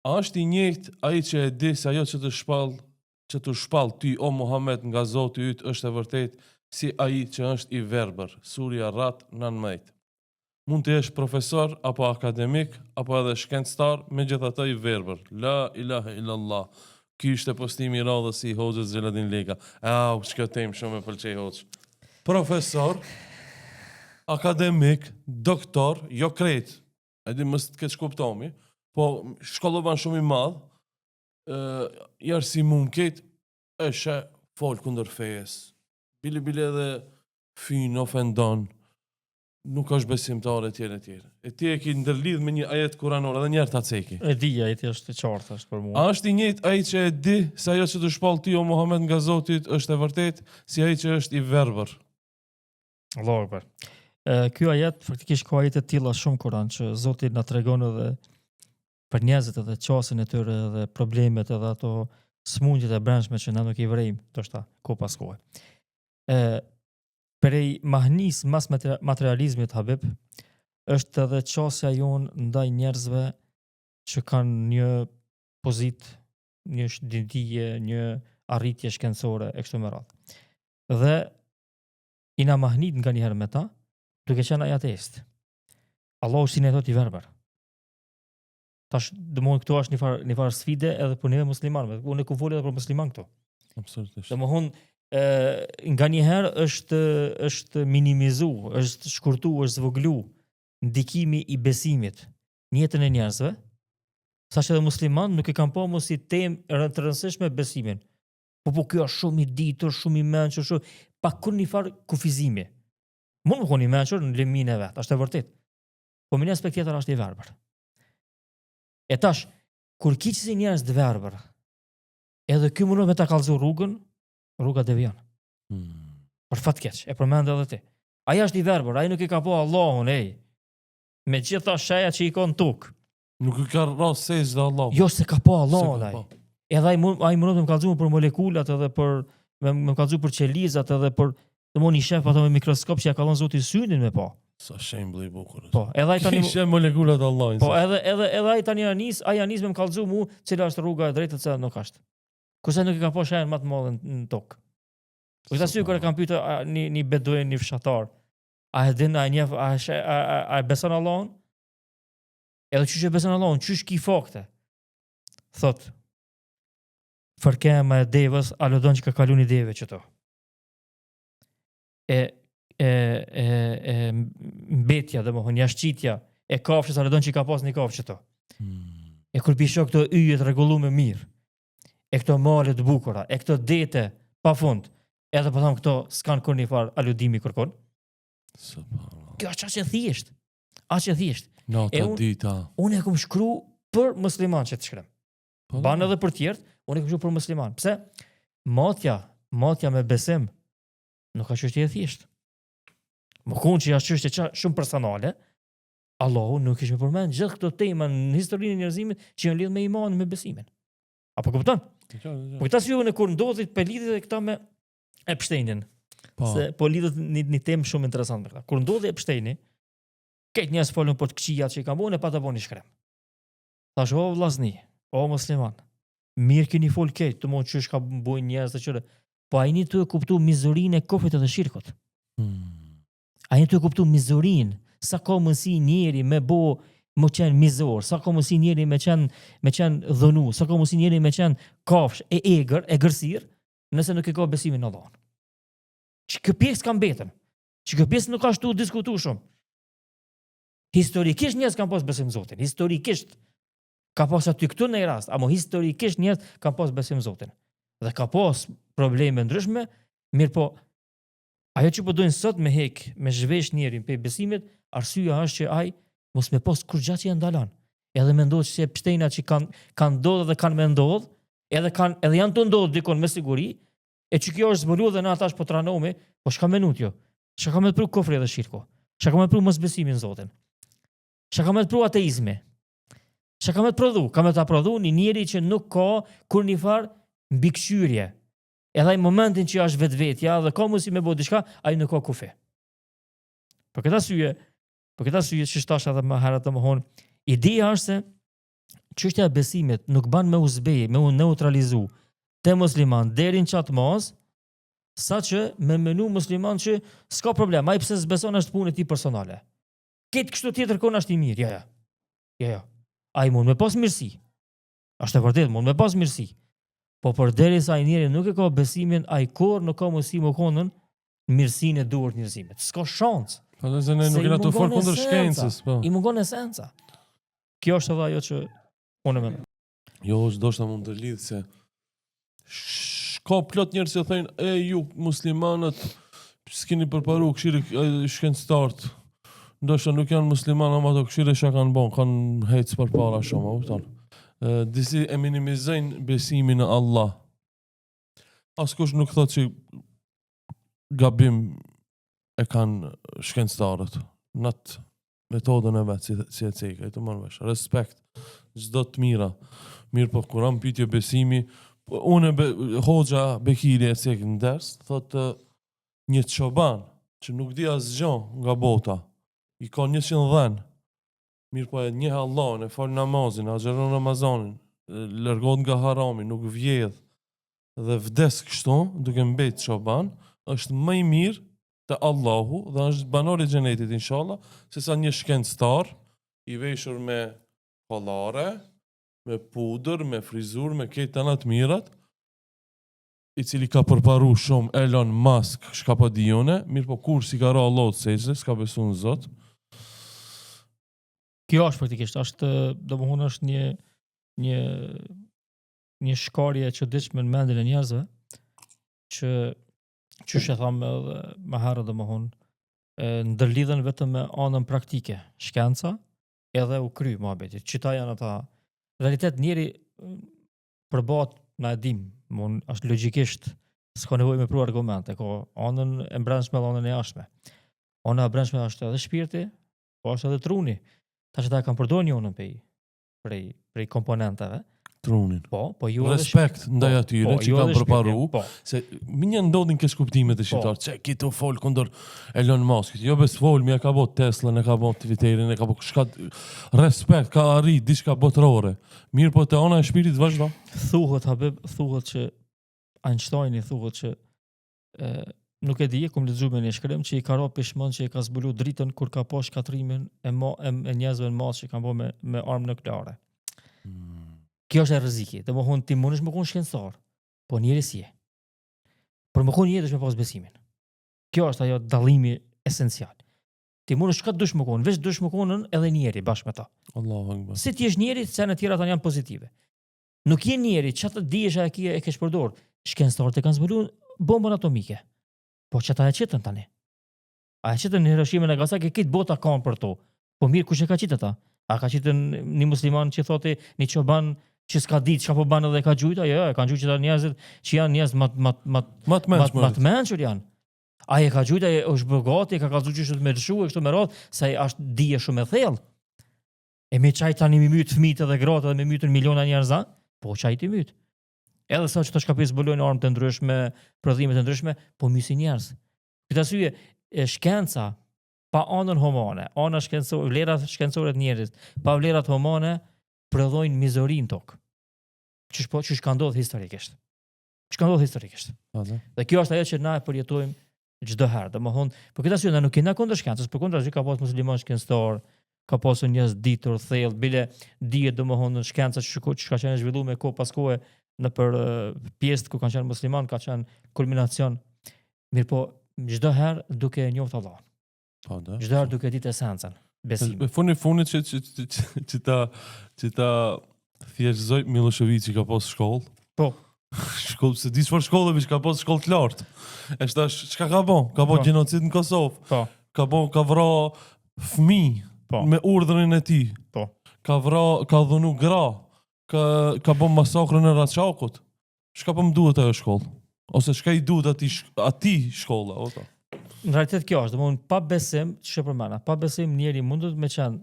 A është i njëjtë ai që e di se ajo që të shpall ty o Muhammed nga Zoti yt është e vërtet si ai që është i verbër. Surja Rat 19. Mund të jesh profesor apo akademik apo edhe shkencëtar, megjithatë i verbër. La ilaha illallah. Ky ishte postimi i radhës i Hoxhës Xheladin Lega. Au, çka temë shumë më pëlqej Hoxh. Profesor, akademik, doktor, jo krejt. E di mos të ketë kuptomi, po shkollovan shumë i madh. I arsimum këtë është fol kundër fejes. Bili edhe fin ofendon. Nuk është besimtar e tjere. E ti e ki ndërlidh me një ajet kuranor, edhe njerë ta ceki. E di, ajeti është i qartë është për mua. A është i njëjtë ai që e di se ajo që të shpall ti o Muhammed nga Zoti është e vërtet, si ai që është i verbër. Allahu Akbar. Ky ajet faktikisht ka ajete të tilla shumë Kur'an që Zoti na tregon edhe për njerëzit edhe çastin e tyre edhe problemet edhe ato smundjet e brendshme që na nuk i vrejmë, ndoshta ko pas kohe. Prej mahnis mas materializmit Habib është edhe çësia jon ndaj njerëzve që kanë një pozitë, një dije, një arritje shkencore e kështu me radhë. Dhe i na mahnit nga njëherë me ta, duke qenë ateist. Allahu si ne thot i verbër. Tash domthon këto është një farë sfide edhe për neve muslimanëve. Unë ku fol edhe për musliman këto. Absolutisht. Domthon nga njëherë është minimizu, është shkurtu, është zvoglu ndikimi i besimit në jetën e njerëzve, saqë edhe musliman nuk e kanë pa më si temë të rëndësishme besimin. Po kjo është shumë i ditur, shumë i mençur, shumë pa kur një farë kufizimi. Mund më koni menqër në limin e vetë, është e vërtet. Po me një aspekt tjetër është i verbër. E tash, kur ki që si njerës të verbër, edhe ky mundon me ta kallëzu rrugën, rruga devion. Për fat keq, e përmend edhe ti. Ai është i verbër, ai nuk i ka po Allahun, me gjitha sheja që i ka në tokë. Nuk i ka rast sejtë dhe Allah. Jo se ka po Allahun Se ka ai. po. Edhe ai mundon me kallëzu për molekulat edhe për me kallëzu për qelizat edhe për domoni shef ato me mikroskop që ja kallon Zoti synin me po. Sa shembl i bukur. Po, edhe ai tani Kishe molekulat Allahit. po edhe ai tani ai nis me kallëzu mu cila është rruga e drejtë se nuk është. Kurse nuk i ka po shajën më të madhe në tokë. Për këtë arsye kur e kam pyetur një beduin, një fshatar, a e din, a e beson Allahun? Edhe çysh e beson Allahun, çysh ki fakte? Thot, fërkema e devës, a lodon që ka kalu një deve që to. Mbetja, dhe më thonë, jashqitja, e kafshës, a lodon që ka pas një kafshë që to. E kur pisho këto yjet rregullu me mirë, e këto male të bukura, e këto dete pa fund, edhe po them këto s'kan kur një farë aludimi kërkon. Kjo është aq e thjesht. Aq e thjesht. Nata unë- dita. Unë e kam shkru për musliman që të shkrem. Po, Ban edhe për tjertë, unë e kam shkru për musliman. Pse? Matja me besim nuk ka çështje e thjesht. Më kun që është çështje shumë personale, Allahu nuk ishte përmend gjithë këto tema në historinë e njerëzimit që janë lidhur me imanin, me besimin. Apo kupton? Po këta si unë kur ndodhi për lidhje këta me Epsteinin. Po. Se po lidhet një temë shumë interesante me këta. Kur ndodhi Epsteini, këtë njerëz folën për të këqijat që i kanë bënë, pa ta bënë shkrem. Thash, o vllazni, o musliman, mirë keni fol këtë, të mund çysh ka bën njerëz të qëre, po ai një të e kuptu mizurinë e kufrit edhe shirkut. Ai një të e kuptu mizurinë, sa ka mundsi njeri me bo më qenë mizor, sa ka mundsi njeri me qenë dhunu, sa ka mundsi njeri me qenë kafsh, e egër, e gërsir, nëse nuk e ka besimin në Allahun. Që kjo pjesë ka mbetën, që kjo pjesë nuk ka shtu diskutu shumë. Historikisht njerëz kanë pas besim në Zotin, historikisht ka pas aty këtu në një rast, ama historikisht njerëz kanë pas besim në Zotin. Dhe ka pas probleme ndryshme, mirë po, ajo që po dojnë sot me hek, me zhvesh njerin pe besimit, arsyeja është që ai mos me pas kur gjatë që janë ndalan. Edhe me ndodhë që pshtejna që kanë ndodhë dhe kanë me ndodhë, edhe janë të ndodhë dikon me siguri, e që kjo është zbulu dhe na atash po tranomi, po shka menut jo. Shka ka me të pru kofri dhe shirko. Shka ka me të pru mos besimin Zotin. Shka ka me të pru ateizmi. Shka ka me të prodhu. Ka me të prodhu një njeri që nuk ka kur një farë mbikëqyrje. Edhe ai momentin që është vetvetja dhe ka mundësi me bëu diçka, ai nuk ka kufi. Për këtë arsye që shtash edhe më herët domthon, ideja është se çështja e besimit nuk ban me uzbej, me u neutralizu te musliman deri në çat mos, saqë me menu musliman që s'ka problem, ai pse s'beson është punë e tij personale. Këtë kështu tjetër kon është i mirë, ja. Ai mund me pas mirësi. Është e vërtetë, mund me pas mirësi. Po përderisa ai njeri nuk e ka besimin, ai kur nuk ka mundësi më konën mirësinë e duhur të njerëzimit. S'ka shans. Po dhe se ne nuk jena të fort kundër shkencës, po. I mungon esenca. Kjo është edhe ajo që unë mendoj. Jo, ndoshta mund të lidh se ka plot njerëz që thënë, ju muslimanët s'keni përparu këshire shkencëtarët. Ndoshta nuk janë muslimanë, ama ato këshire që kanë bon, kanë hecë përpara shumë, kupton. Disi e minimizojnë besimin në Allah. Askush nuk thot që gabim e kanë shkencëtarët. Në atë metodën e vetë, si e cekë, e të mërë vesh. Respekt, çdo të mira. Mirë po, kur am pyetje besimi, Hoxha Bekiri e cekë në ders, thotë një çoban që nuk di asgjë nga bota, i ka 100 dhenë, mirë po e njeh Allahun, e fal namazin, agjeron Ramazanin, largohet nga harami, nuk vjedh dhe vdes kështu, duke mbet çoban, është më i mirë te Allahu dhe është banor i xhenetit inshallah, se sa një shkencëtar i veshur me kollare, me pudër, me frizur, me këtë anat mirat, i cili ka përparu shumë Elon Musk, shka pa dione, mirë po kur si ka ra Allah të sejtë, s'ka besu në Zot. Kjo është praktikisht, domethënë është një shkarje që çuditshme në mendjen e njerëzve, që e thamë edhe më herët domethënë, ndërlidhen vetëm me anën praktike, shkenca, edhe u kry mohabeti. Qita janë ata. Realitet njeri përbat na e dim, është logjikisht s'ka nevojë me pru argumente, ka anën e brendshme dhe anën e jashtme. Ana e brendshme është edhe shpirti, po është edhe truni. Tash ata kanë përdorur një anën prej komponenteve. Trunin. Po ju edhe Respekt ndaj atyre që kanë përparu, po. se minja ndodhin kësë kuptimet e shqiptarë, që kitë fol kundër Elon Musk, jo bes fol, mi e ka bot Tesla, e ka bot Twitterin, e ka bot respekt, ka arrit, diçka botërore. Mirë po të ana e shpiritit vazhdo. Thuhet Habib, thuhet që Einsteini thuhet që nuk e di, kum lexuar me një shkrim që i ka rënë pishmon që i ka zbulu dritën kur ka pa shkatrimin e njerëzve në masë që kanë bërë me armë nukleare. Kjo është e rreziki. Domethënë ti mundesh me qenë shkencëtar, po njeri si je. Por më kon jetësh me pas besimin. Kjo është ajo dallimi esencial. Ti mundesh çka dush më kon, veç dush më konën edhe njeri bashkë me ta. Allahu akbar. Si ti je njeri, se në tjera janë pozitive. Nuk je njeri, çfarë të dihesh e ke përdor. Shkencëtarët e kanë zbuluar bombën atomike. Po çata e qetën tani. A e qetën në Hiroshima e Nagasaki këtë bota kanë për to. Po mirë kush e ka qitë ata? A ka qitë një musliman që thotë një çoban që s'ka ditë çka po bën edhe ka gjujta? Jo, kanë gjujtë ata njerëzit që janë njerëz matmençur janë. Ai e ka gjujta, është bogati, ka kallëzuar çështë me lëshu e kështu me radhë, se ai është dije shumë e thellë. E me çaj tani me myt fëmijët edhe gratë edhe me mytën miliona njerëz, po çaj ti myt. Edhe sa që të shkapis zbulojnë armë të ndryshme, prodhime të ndryshme, po mysi njerëz. Këtë arsye, shkenca pa anën humane, ana shkencore, vlerat shkencore të njerëzit, pa vlerat humane, prodhojnë mizorin tokë. Çish ka ndodhur historikisht. Dhe kjo është ajo që na e përjetojmë çdo herë. Domethënë, për këtë arsye na nuk kena kundër shkencës, por kundër ka pas musliman shkencëtar, ka pasur njerëz ditur, thellë, bile dihet domethënë shkenca që ka qenë zhvilluar me kohë pas kohe në për pjesë ku kanë qenë musliman, ka qenë kulminacion. Mirë po, çdo herë duke e njohur Allahun. Po, da. Çdo herë duke ditë esencën, besimin. Me funit që ta thjeshtëzoj Miloševići ka pas shkollë. Po. Shkollë, se di çfarë shkollë ka pas shkollë të lartë. E shtash, çka ka bon? Ka bon gjenocid në Kosovë. Po. Ka vra fëmijë me urdhrin e tij. Po. Ka dhunu gra. Ka bon masakrën e Raqakut. Çka po më duhet ajo shkollë? Ose çka i duhet atij shkolla, ota? Në realitet kjo është, domthonë pa besim, ç'e përmana, pa besim njeri mundet me qenë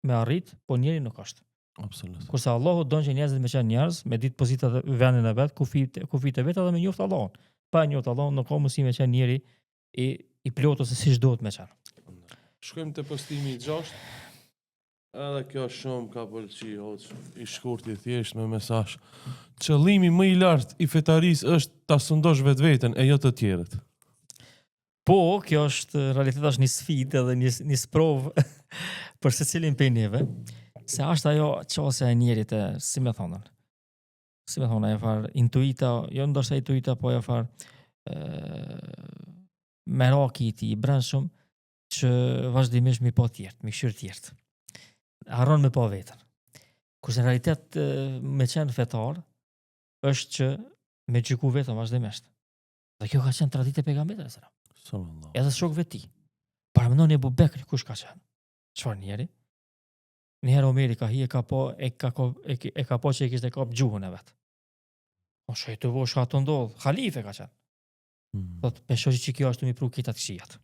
me arrit, po njeri nuk është. Absolut. Kurse Allahu don që njerëzit me qenë njerëz, me ditë pozitat e vendin e vet, kufit e vet edhe me njoft Allahun. Pa njoft Allahun nuk ka mundësi me qenë njeri i plot ose siç duhet me qenë. Shkojmë te postimi i 6. Edhe kjo shumë ka pëlqy, i shkurt i thjesht me mesazh. Qëllimi më i lartë i fetarisë është ta sundosh vetveten e jo të tjerët. Po, kjo është realitet është një sfidë edhe një sprovë për secilin prej neve, se është ajo çësia e njerit e, si më thonë, ajo far intuita, jo ndoshta intuita, po ajo far meraki i tij i brendshëm që vazhdimisht mi po tjertë, mi këshyr tjertë. Harron me po vetën. Kurse në realitet me qenë fetar është që me gjyku vetën vazhdimisht. Dhe kjo ka qenë traditë e pejgamberit. Edhe shokëve ti. Paramendoni Ebu Bekri kush ka qenë? Çfarë njeri? Njëherë Omeri ka hi e ka po që e kishte kap gjuhën e vet. O shojtë vo shka të ndodh, halife ka qenë. Thot, me shoqi që kjo është mi pru kitat këshijat.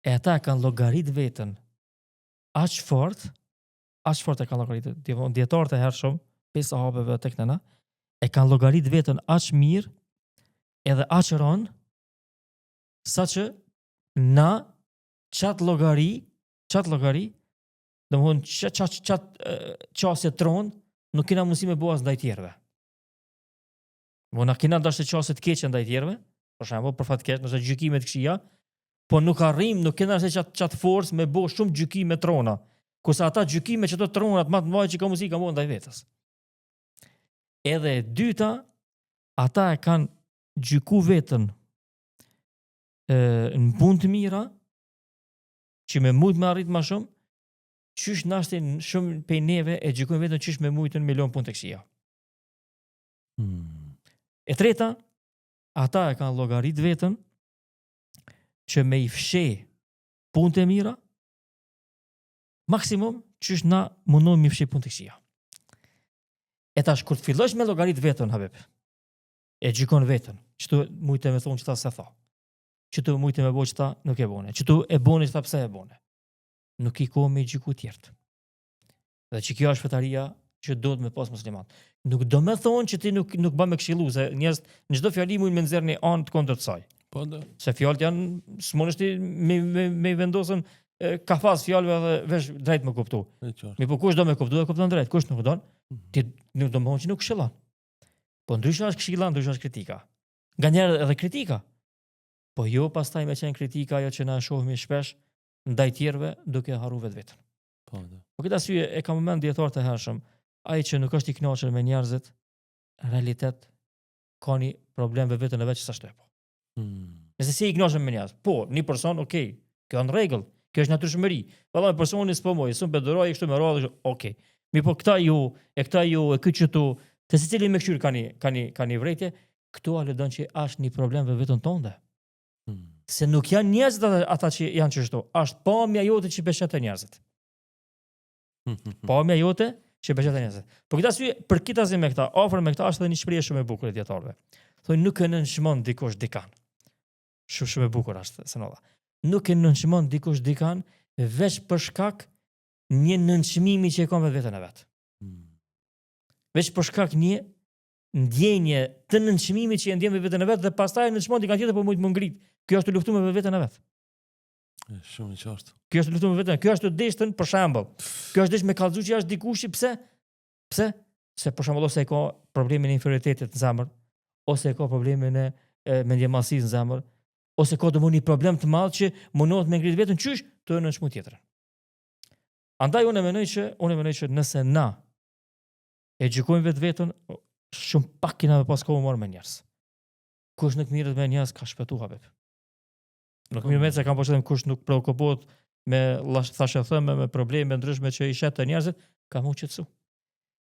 E ata kanë llogarit veten aq fort e kanë llogarit dietarët e hershëm, pe sahabeve tek nëna, e kanë llogarit veten aq mirë edhe aq rënd sa që na qatë logari, domthonë qasje tron, nuk kena mundësi me bua as ndaj tjerëve. Na kena dashur qasje të keqe ndaj tjerëve, për shembull, për fat keq, nëse gjykimet këqija, po nuk kena se qatë forcë me bo shumë gjykime trona. Kurse ata gjykime që të tronat më të mëdha që ka mundësi ka bo ndaj vetes. Edhe e dyta, ata e kanë gjyku veten në punë të mira, që me mujt me arrit ma shumë, qysh nashtin shumë pej neve e gjykojnë vetën qysh me mujtën milion punë të këqija. E treta, ata e kanë llogarit vetën që me i fshe punët e mira, maksimum që është na mundon me i fshe punët e këqija. E tash kur të fillosh me llogarit vetën, Habib, e gjykon vetën, çtu mujtë me thonë çta se tha. Çtu mujtë me bëj çta nuk e bone. Çtu e bone çta pse e bone. Nuk i kohë me gjyku tjertë. Dhe që kjo është fetaria që do të me pas musliman. Nuk do me thonë që ti nuk bën me këshillu, se njerëz në çdo fjali mund me nxjerrni anë të kundërt saj. Po da. Se fjalët janë s'mundesh ti me vendosën kafaz fjalëve dhe vesh drejt me kuptu. E qartë. Mi po kush do me kuptu, e kupton drejt, kush nuk don, ti nuk do më thonë që nuk këshillon. Po ndryshe është këshilla, ndryshe është kritika. Nganjëherë edhe kritika. Po jo pastaj me qenë kritika ajo që na shohim shpesh ndaj tjerëve duke harru vetveten. Po da. Po këtë arsye e kam mend dietar të hershëm, ai që nuk është i kënaqur me njerëzit, në realitet ka një problem me veten e vet që sa shtoj po. Nëse si i kënaqur me njerëz, po, një person, okay, kjo në rregull, kjo është natyrshmëri. Vallai personi s'po moj, s'u bedoroj kështu me radhë, okay. Mi po këta ju, e këtë qëtu, të secili me këshyr ka një vrejtje, këtu a lëdon që është një problem me veten tënde. Se nuk janë njerëzit ata që janë çështo, është pamja jote që beshet e njerëzit. Pamja jote që beshet e njerëzit. Por këtë arsye, për këtë asaj me këta, afër me këta është edhe një shprehje shumë e bukur e dietarëve. Thonë nuk e nënçmon dikush dikan. Shumë e bukur është se nuk e nënçmon dikush dikan veç për shkak një nënçmimi që e ka me veten e vet. Veç për shkak një ndjenje të nënçmimit që e ndjen me veten e vet dhe pastaj nënçmon dikan tjetër po mund të më ngrit. Kjo është të luftuar me veten e vet. Shumë i qartë. Kjo është të luftuar me veten. Kjo është të deshtën për shembull. Kjo është desh me kallëzu që është dikush pse? Pse? Se për shembull ose e ka problemin e inferioritetit në zemër, ose e ka problemin e mendjemallësisë në zemër, ose ka domosdoshmë një problem të madh që mundohet me ngrit veten qysh të nënçmuar tjetrën. Andaj unë mendoj që nëse na e gjykojmë vetveten, shumë pak kena me pas kohë marrë me njerëz. Kush nuk mirët me njerëz ka shpëtuar Habib. Nuk mirë me se kam përshëndetim kush nuk preokupohet me thashë thëme, me probleme ndryshme që i shet të njerëzit, ka mu qetësu.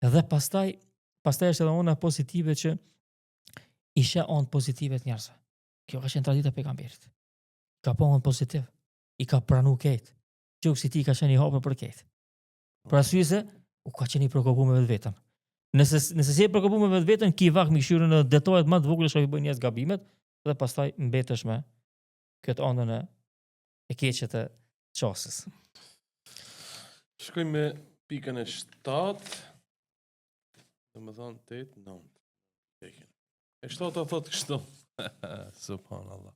Edhe pastaj është edhe ona pozitive që i sheh anë pozitive të njerëzve. Kjo ka qenë tradita e pejgamberit. Ka pa anë pozitiv, i ka pranu ketë. Që si ti ka qenë i hapur për ketë. Për arsye se u ka qenë i preokupuar me vetveten. Nëse si e preokupuar me vetveten, ki vak me këshirën në detajet më të vogla që i bën njerëz gabimet dhe pastaj mbetesh me këtë anën e keqe të qasës. Shkojmë me pikën e 7. Domethënë 8, 9. Tekën. E 7 thotë kështu. Subhanallah.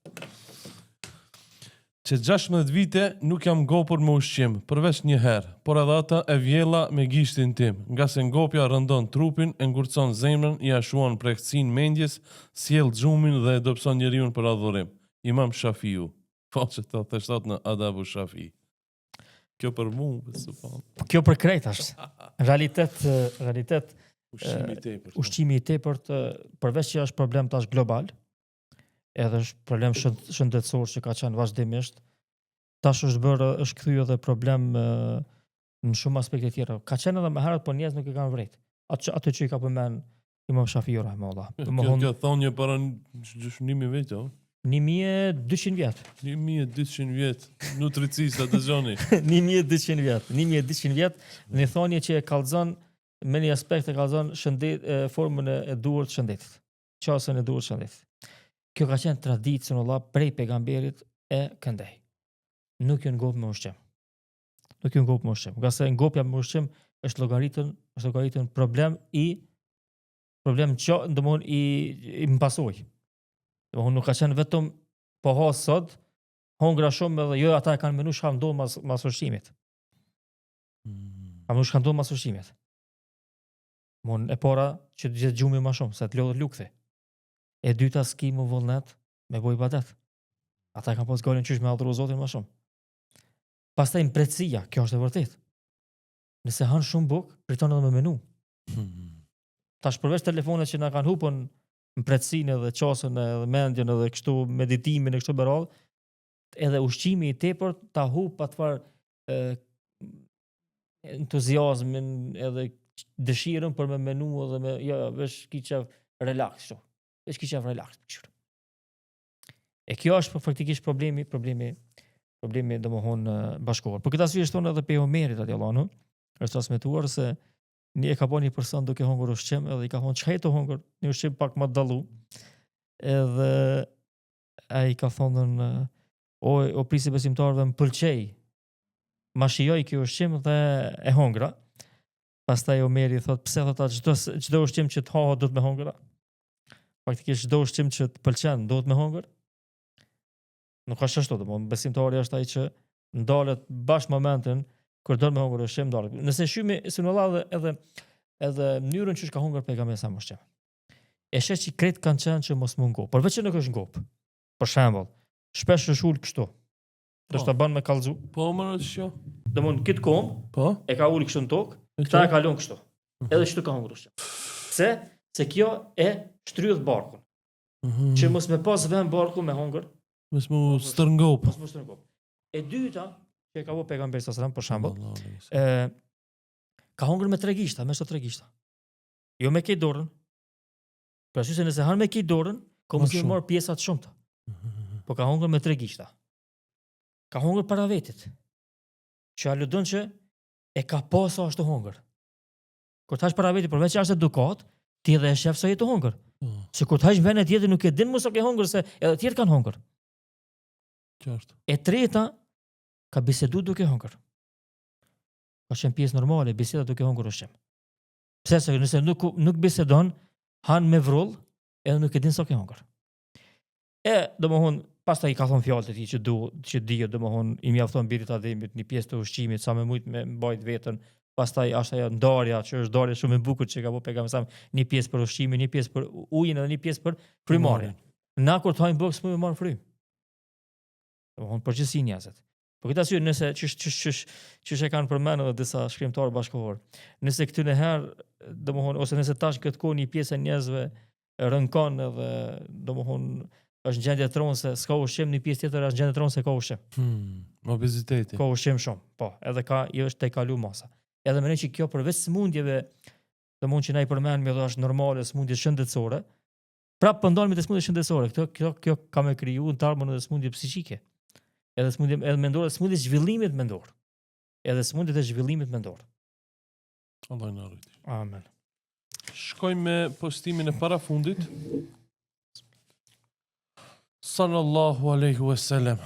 Që 16 vite nuk jam ngopur me ushqim, përveç një herë, por edhe ata e vjella me gishtin tim, nga se ngopja rëndon trupin, e ngurcon zemrën, i ashuan pregësinë mendjes, sjell xhumin dhe e dobëson njeriu për adhurim. Imam Shafiu, faqe 87 në Adabu Shafi. Kjo për mua, subhanallah. Kjo për krejt është. Realitet Ushqimi i tepërt. përveç që është problem tash global, edhe është problem shëndetësor që ka qenë vazhdimisht, tash është kthyer edhe problem në shumë aspekte tjera. Ka qenë edhe më herët, por njerëz nuk e kanë vret. Atë që i ka përmend Imam Shafiu rahimahullah. Kjo thonje para 1000 vjet, o? 1200 vjet. 1200 vjet. Nutricista dëgjoni. 1200 vjet. 1200 vjet, në thonje që e kallzon me një aspekt e kallzon formën e duhur të shëndetit. Qasën e duhur të shëndetit. Kjo ka qenë traditë Allah prej pejgamberit e këndej. Nuk ju ngop me ushqim. Nga se ngopja me ushqim është llogaritën problem që domthon i mbasoj. Domthon nuk ka qenë vetëm po ha sot, hongra shumë edhe jo ata e kanë menuar shkandon mas ushqimit. Kam shkandon mas ushqimit. Mon e para që të gjithë gjumi më shumë se të lodhët lukthi. E dyta s'ki më vullnet me boj ibadet. Ata kanë pas golën qysh me adhuru Zotin më shumë. Pastaj mbretësia, kjo është e vërtet. Nëse han shumë buk, priton edhe me menu. Tash përveç telefonet që na kanë hupën mbretësinë edhe qasën edhe mendjen edhe kështu meditimin e kështu me radhë, edhe ushqimi i tepërt ta hup atfar entuziazmin edhe dëshirën për me menu edhe me vesh kiçev relax kështu. Vesh kiçev relax. E kjo është faktikisht problemi domethënë bashkëkor. Për këtë arsye është thonë edhe pejgamberit radiallahu anhu, është transmetuar se një e ka bën një person duke hungur ushqim edhe i ka thonë çka e të hungur, një ushqim pak më dallu. Edhe ai ka thonë o prisi besimtarëve më pëlqej. Ma shijoj kjo ushqim dhe e hungra. Pastaj Omeri thot pse thot çdo ushqim që të hahet do të më hungra. Faktikisht çdo ushqim që të pëlqen do të më hungër. Nuk është ashtu, domethënë besimtari është ai që ndalet bash momentin kur do të më hungër ushqim ndalet. Nëse shymi sunullah edhe mënyrën që ka hungër pejgamberi sa më ushqim. E sheh që kret kanë qenë që mos më ngop. Përveç që nuk është ngop. Për shembull, shpesh është ul kështu. Do të bën me kallzu. Po më rëndësishë. Domthon kët kom, Po? e ka ul kështu në tokë, këta e kalon kështu. Edhe kështu ka hungur ushqim. Pse? Se kjo e shtrydh barkun. Që mos me pas vend barku me hungër, Mos mu stërngop. mos më shtrëngop. E dyta, që ka vënë pejgamberi sallallahu alajhi wasallam për shembull, ka hungër me 3 gishta, me 3 gishta. Jo me këtë dorën. Pra se nëse han me këtë dorën, ka mos i shumë. marr pjesa të shumta. Po ka hungër me 3 gishta. Ka hungër para vetit. Që aludon që e ka pasur ashtu hungër. Kur thash para vetit, përveç që është edukat, ti edhe e shef se je të hungër. Se kur thash vend e tjetër nuk e din mos o ke hungër se edhe të tjerë kanë hungër. Qartë. E treta ka bisedu duke hungër. Ka qenë pjesë normale, biseda duke hungër ushqim. Pse se nëse nuk bisedon, han me vrull, edhe nuk e din sa ke hungër. E domthon pastaj i ka thon fjalët e tij që dihet domthon i mjafton birit ademit një pjesë të ushqimit sa më shumë me mbajt veten. Pastaj është ajo ndarja që është ndarje shumë e bukur që ka bëu pejgamberi sa një pjesë për ushqimin, një pjesë për ujin edhe një pjesë për frymarrjen. Na kur të hajmë boks më marr frym. Domthon përgjithësi njerëzit. Për këtë arsye nëse çish e kanë përmendur edhe disa shkrimtarë bashkëkohor. Nëse këtyn e herë domthon ose nëse tash këtë kohë një pjesë e njerëzve rënkon edhe domthon është në gjendje tronse, s'ka ushqim, një pjesë tjetër është në gjendje tronse ka ushqim. Obeziteti. Ka ushqim shumë, po, edhe është te kalu masa. Edhe mendoj që kjo përveç smundjeve, domthon që na i përmendëm edhe është normale, smundje shëndetësore. Prapë po ndalemi te smundjet shëndetësore. Kjo ka më kriju në tarmën edhe smundje psiqike. Edhe smundje edhe mendore, smundje zhvillimit mendor. Edhe smundjet e zhvillimit mendor. Allah na rrit. Amen. Shkojmë me postimin e parafundit. Sallallahu alaihi wasallam.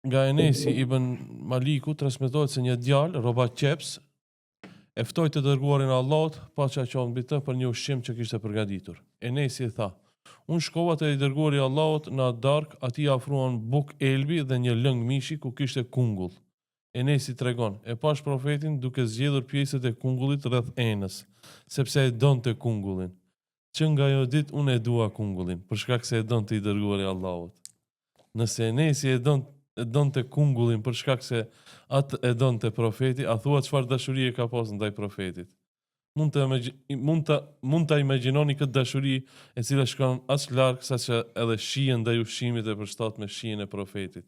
Nga Enesi ibn Maliku transmetohet se një djalë, Roba Qeps, e ftoi të dërguarin e Allahut, paqja qoftë mbi të, për një ushqim që kishte përgatitur. Enesi i tha: "Unë shkova te i dërguari i Allahut në atë darkë, atij afruan buk elbi dhe një lëng mishi ku kishte kungull." Enesi tregon: "E pash profetin duke zgjedhur pjesët e kungullit rreth enës, sepse e donte kungullin. Që nga ajo ditë unë e dua kungullin, për shkak se e donte i dërguari i Allahut." Nëse Enesi e donte kungullin për shkak se atë e donte profeti, a thua çfarë dashurie ka pas ndaj profetit? Mund ta imagjinoni këtë dashuri e cila shkon aq larg sa që edhe shihen ndaj ushqimit e përshtat me shihen e profetit.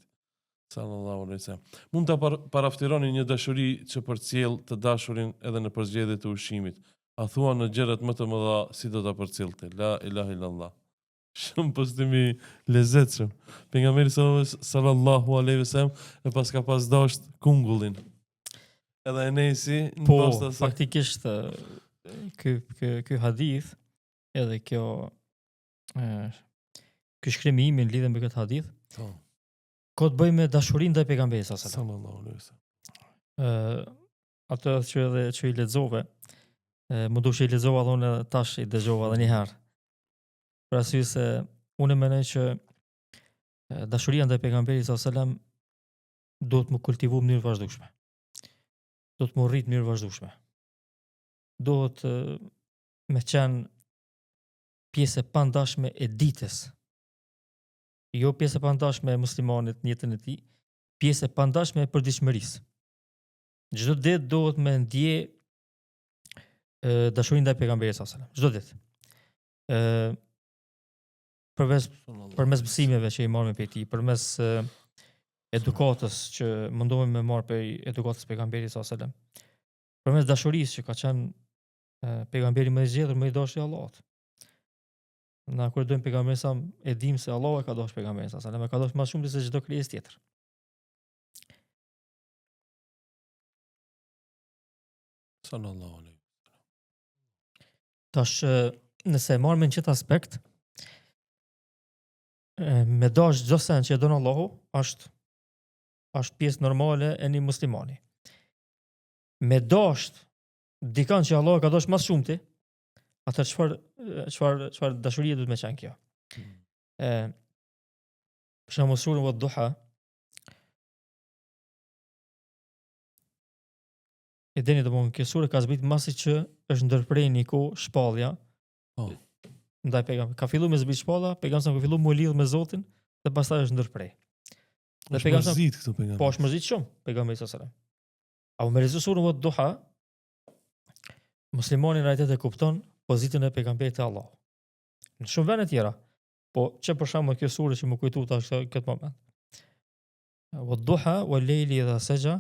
Sallallahu alaihi wasallam. Mund ta paraftironi një dashuri që përcjell të dashurin edhe në përzgjedhje të ushqimit. A thua në gjërat më të mëdha si do ta përcjellte? La ilaha illallah. Shumë postimi lezetshëm. Pejgamberi sallallahu alaihi wasallam e pas ka pas dashur kungullin. Edhe Enesi në Po, posta se faktikisht ky hadith edhe ky shkrimi im në lidhje me këtë hadith Po. ka të bëjë me dashurinë ndaj pejgamberit sallallahu Sallallahu alaihi wasallam. alajhi wasallam. Atë që edhe që i lexove, më duhet i lexova thonë tash i dëgjova edhe një herë. Për arsye se unë mendoj që dashuria ndaj pejgamberit sallallahu alajhi wasallam duhet të më kultivu në mënyrë vazhdueshme. Do të më rrit në mënyrë vazhdueshme. Duhet me qenë pjesë e pandashme e ditës. Jo pjesë e pandashme e muslimanit në jetën e tij, pjesë e pandashme e përditshmërisë. Çdo ditë duhet me ndje dashurinë ndaj pejgamberit sallallahu alajhi wasallam. Çdo ditë. Përmes mësimeve që i marrim prej tij, përmes edukatës që mundohemi me marr prej edukatës pejgamberit sallallahu alajhi wasallam. Përmes dashurisë që ka qenë pejgamberi më i zgjedhur, më i dashur i Allahut. Na kur dojmë pejgamberin sa e dim se Allahu e ka dashur pejgamberin sa, e ka dashur më shumë se çdo krijesë tjetër. Sallallahu alaihi. Tash nëse e marrëm në këtë aspekt, me dash çdo sen që e don Allahu, është pjesë normale e një muslimani. Me dash dikant që Allahu ka dashur më shumëti, atë çfarë dashurie duhet me qenë kjo. Për shembull surën Wadduha, e deni domthonjë kjo surë ka zbrit masi që është ndërprej një kohë shpallja. Ndaj pejgamberit. Ka filluar me zbrit shpalla, pejgamberi ka filluar me lidh me Zotin dhe pastaj është ndërprej. Dhe Është mërzit këtu pejgamberi. Po është mërzit shumë pejgamberi sallallahu alajhi wasallam. Apo me lexuar surën Wadduha, muslimani në realitet e kupton pozitën e pejgamberit te Allahu. Në shumë vende tjera, po që për shembull kjo surë që më kujtu tash këtë moment. Wadduha wal layli idha saja,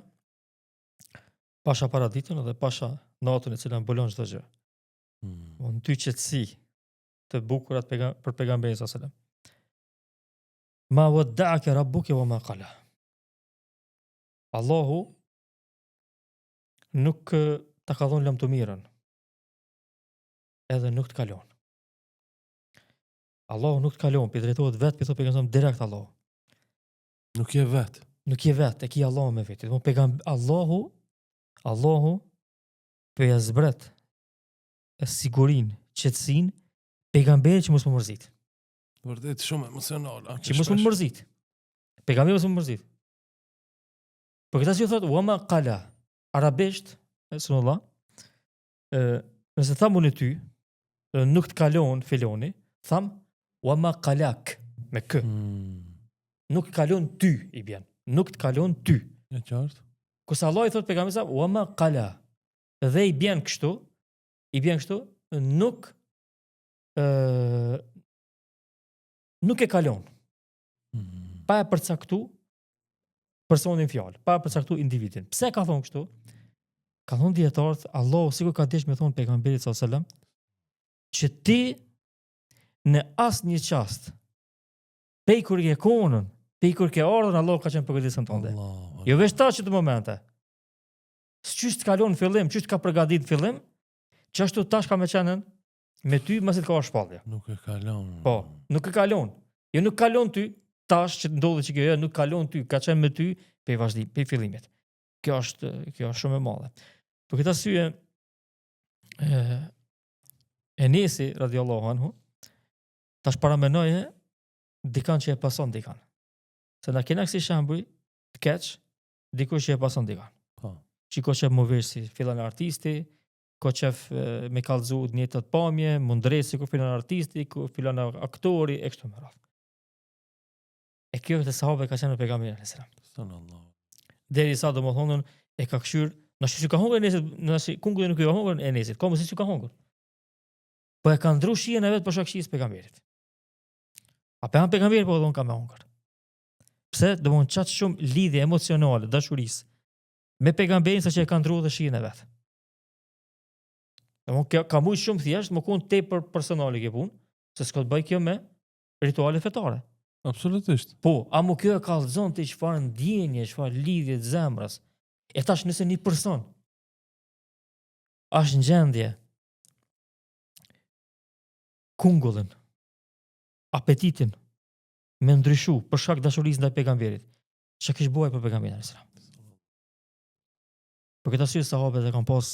pasha paraditën dhe pasha natën e cila mbulon çdo gjë. Në ty qetësi të bukurat për pejgamberin sallallahu alajhi wasallam. Ma wadda'aka rabbuka wa ma qala. Allahu nuk ta ka dhënë lëmë të mirën, edhe nuk të kalon. Allahu nuk të kalon, për drejtohet vetë, për thot pejgamberi direkt Allahu. Nuk je vet. Nuk je vetë, e ki Allahu me vetë. Allahu për ja zbret e sigurin, qetësin, pejgamberi që mos më mërzit. Vërtet shumë emocional. Që mos më mërzit. Pejgamberi mos më mërzit. Për këta si ju thot, wama qala, arabisht, subhanallah, nëse thamu në ty, nuk të kalon filoni, tham, wama qalak, me kë. Nuk të kalon ty, i bjen. Nuk të kalon ty. E qartë. Kësa Allah i thot pejgamberi sa, wama qala, dhe i bjen kështu, nuk e kalon. Pa e përcaktu personin fjalë, pa e përcaktu individin. Pse ka thonë kështu? Ka thonë dietarët, Allahu sikur ka desh me thonë pejgamberit sallallahu alajhi wasallam, që ti në asnjë çast, pej kur ke konën, pej kur ke ardhur, Allahu ka qenë përgatitën tënde. Jo veç tash që të momente. Çish të kalon fillim, çish të ka përgatit fillim, që ashtu tash ka me qenën me ty masi të ka shpallje. Nuk e kalon. Po, nuk e kalon. Jo nuk kalon ty, tash që ndodhi që kjo nuk kalon ty, ka qenë me ty pe vazhdim, pe fillimit. Kjo është shumë e madhe. Për këtë arsye Enesi radiallahu anhu tash paramenoje dikan që e pason dikan. Se na kena kësi shembuj të keq, dikush që e pason dikan. Po. Qiko qef më vesh si fillan artisti, ko qef me kallëzu njëtët pamje, mundresi ku fillan artisti, ku fillan aktori, e kështu më radhë. E kjo këtë sahabe ka qenë në pejgamberin alayhis salam. Sallallahu. Deri sa do më thonën e ka këshyr, nëse që ka hungur Enesit, nëse kungullin nuk i ka hungur Enesit, ka mësi që ka hungur. Po e ka ndru shijen e vetë për shkak shijes pejgamberit. A pejgamberi po dhon ka me hungur. Pse? Do më qatë shumë lidhje emocionale, dashurisë me pejgamberin sa që e ka ndru dhe shijen e vetë. Ka mujt shumë thjesht, më kun tepër personale kjo punë, se s'ka të bëj kjo me rituale fetare. Absolutisht. Po, a mu kjo e kallëzon të çfarë ndjenje, çfarë lidhje të zemrës. E tash nëse një person është në gjendje kungullin, apetitin me ndryshu për shkak dashurisë ndaj pejgamberit, çka kish bëj për pejgamberin alayhis salam. Për këtë arsye sahabët e kanë pas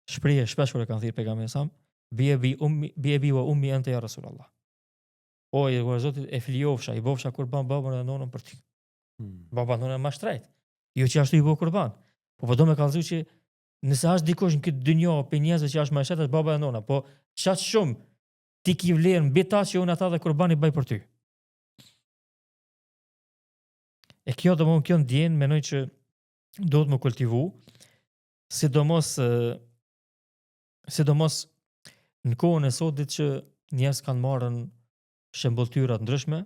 shprehje shpesh kur e kanë thirrë pejgamberin sa, bi wa ummi anta ya Rasulullah. O, i Zotit e flijofsha, i bofsha kurban babën dhe nonën për ty. Baba nonën ma shtrejt. Jo që ashtu i bo kurban. Po do me kallëzu që nëse është dikush në këtë dynjo për njerëzve që është ma shtrejt, është baba dhe nona. Po qatë shumë ti ki vlerë mbi ta që unë ata dhe kurban i bëj për ty. E kjo do më kjo ndjen, menoj që do të më kultivu, sidomos në kohën e sotit që njerëz kanë marrën shembulltyrat ndryshme,